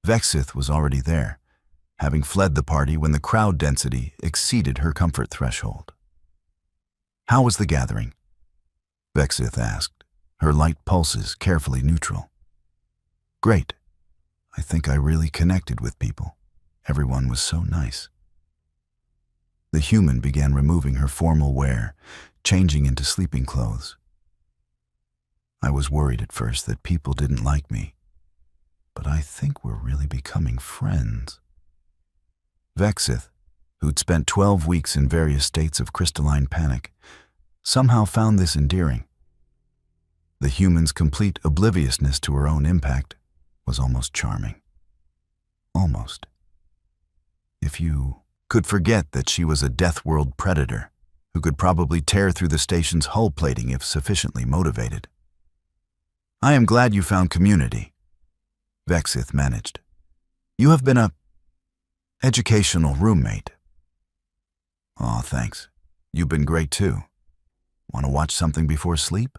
Vexith was already there, having fled the party when the crowd density exceeded her comfort threshold. How was the gathering? Vexith asked, her light pulses carefully neutral. Great. I think I really connected with people. Everyone was so nice. The human began removing her formal wear, changing into sleeping clothes. I was worried at first that people didn't like me, but I think we're really becoming friends. Vexith, who'd spent 12 weeks in various states of crystalline panic, somehow found this endearing. The human's complete obliviousness to her own impact was almost charming. Almost. If you could forget that she was a Deathworld predator who could probably tear through the station's hull plating if sufficiently motivated. I am glad you found community, Vexith managed. You have been a educational roommate. Aw, thanks. You've been great too. Want to watch something before sleep?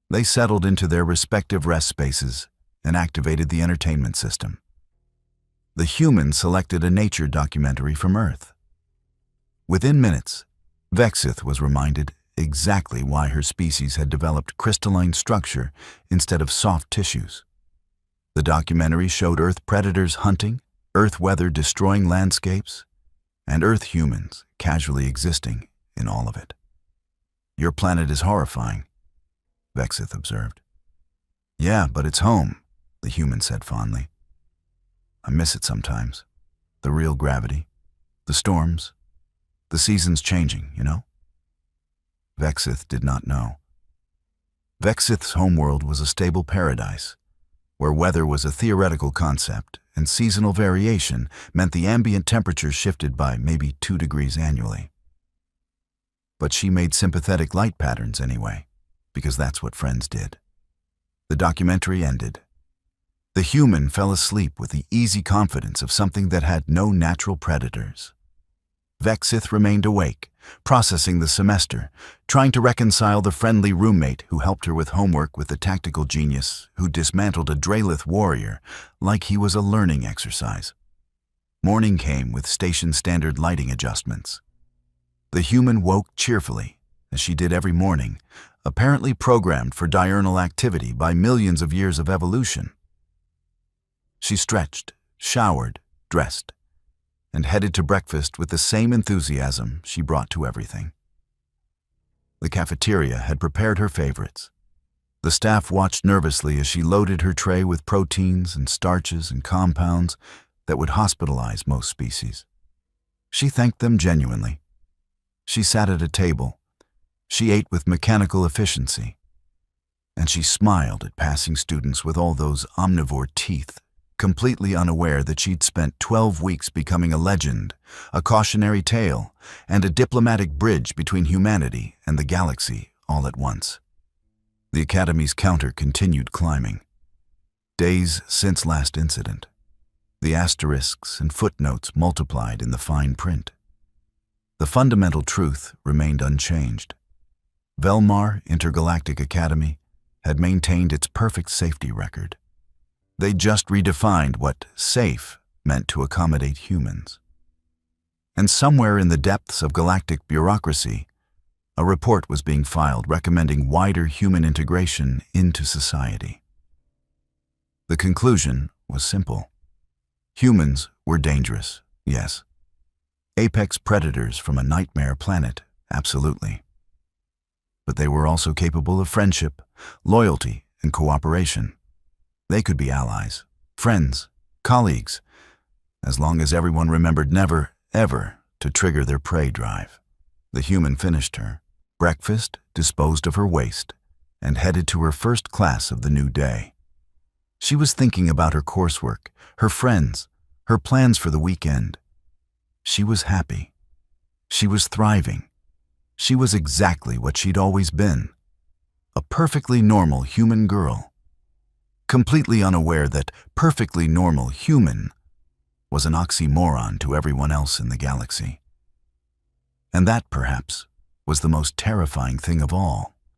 They settled into their respective rest spaces and activated the entertainment system. The human selected a nature documentary from Earth. Within minutes, Vexith was reminded exactly why her species had developed crystalline structure instead of soft tissues. The documentary showed Earth predators hunting, Earth weather destroying landscapes, and Earth humans casually existing in all of it. Your planet is horrifying, Vexith observed. Yeah, but it's home, the human said fondly. I miss it sometimes. The real gravity, the storms, The season's changing, you know? Vexith did not know. Vexith's homeworld was a stable paradise, where weather was a theoretical concept and seasonal variation meant the ambient temperature shifted by maybe 2 degrees annually. But she made sympathetic light patterns anyway, because that's what friends did. The documentary ended. The human fell asleep with the easy confidence of something that had no natural predators. Vexith remained awake, processing the semester, trying to reconcile the friendly roommate who helped her with homework with the tactical genius who dismantled a Draelith warrior like he was a learning exercise. Morning came with station standard lighting adjustments. The human woke cheerfully, as she did every morning, apparently programmed for diurnal activity by millions of years of evolution. She stretched, showered, dressed, and headed to breakfast with the same enthusiasm she brought to everything. The cafeteria had prepared her favorites. The staff watched nervously as she loaded her tray with proteins and starches and compounds that would hospitalize most species. She thanked them genuinely. She sat at a table. She ate with mechanical efficiency. And she smiled at passing students with all those omnivore teeth, completely unaware that she'd spent 12 weeks becoming a legend, a cautionary tale, and a diplomatic bridge between humanity and the galaxy all at once. The Academy's counter continued climbing. Days since last incident. The asterisks and footnotes multiplied in the fine print. The fundamental truth remained unchanged. Velmar Intergalactic Academy had maintained its perfect safety record. They just redefined what safe meant to accommodate humans. And somewhere in the depths of galactic bureaucracy, a report was being filed recommending wider human integration into society. The conclusion was simple. Humans were dangerous, yes. Apex predators from a nightmare planet, absolutely. But they were also capable of friendship, loyalty, and cooperation. They could be allies, friends, colleagues, as long as everyone remembered never, ever to trigger their prey drive. The human finished her, breakfast, disposed of her waste, and headed to her first class of the new day. She was thinking about her coursework, her friends, her plans for the weekend. She was happy. She was thriving. She was exactly what she'd always been, a perfectly normal human girl. Completely unaware that perfectly normal human was an oxymoron to everyone else in the galaxy. And that, perhaps, was the most terrifying thing of all.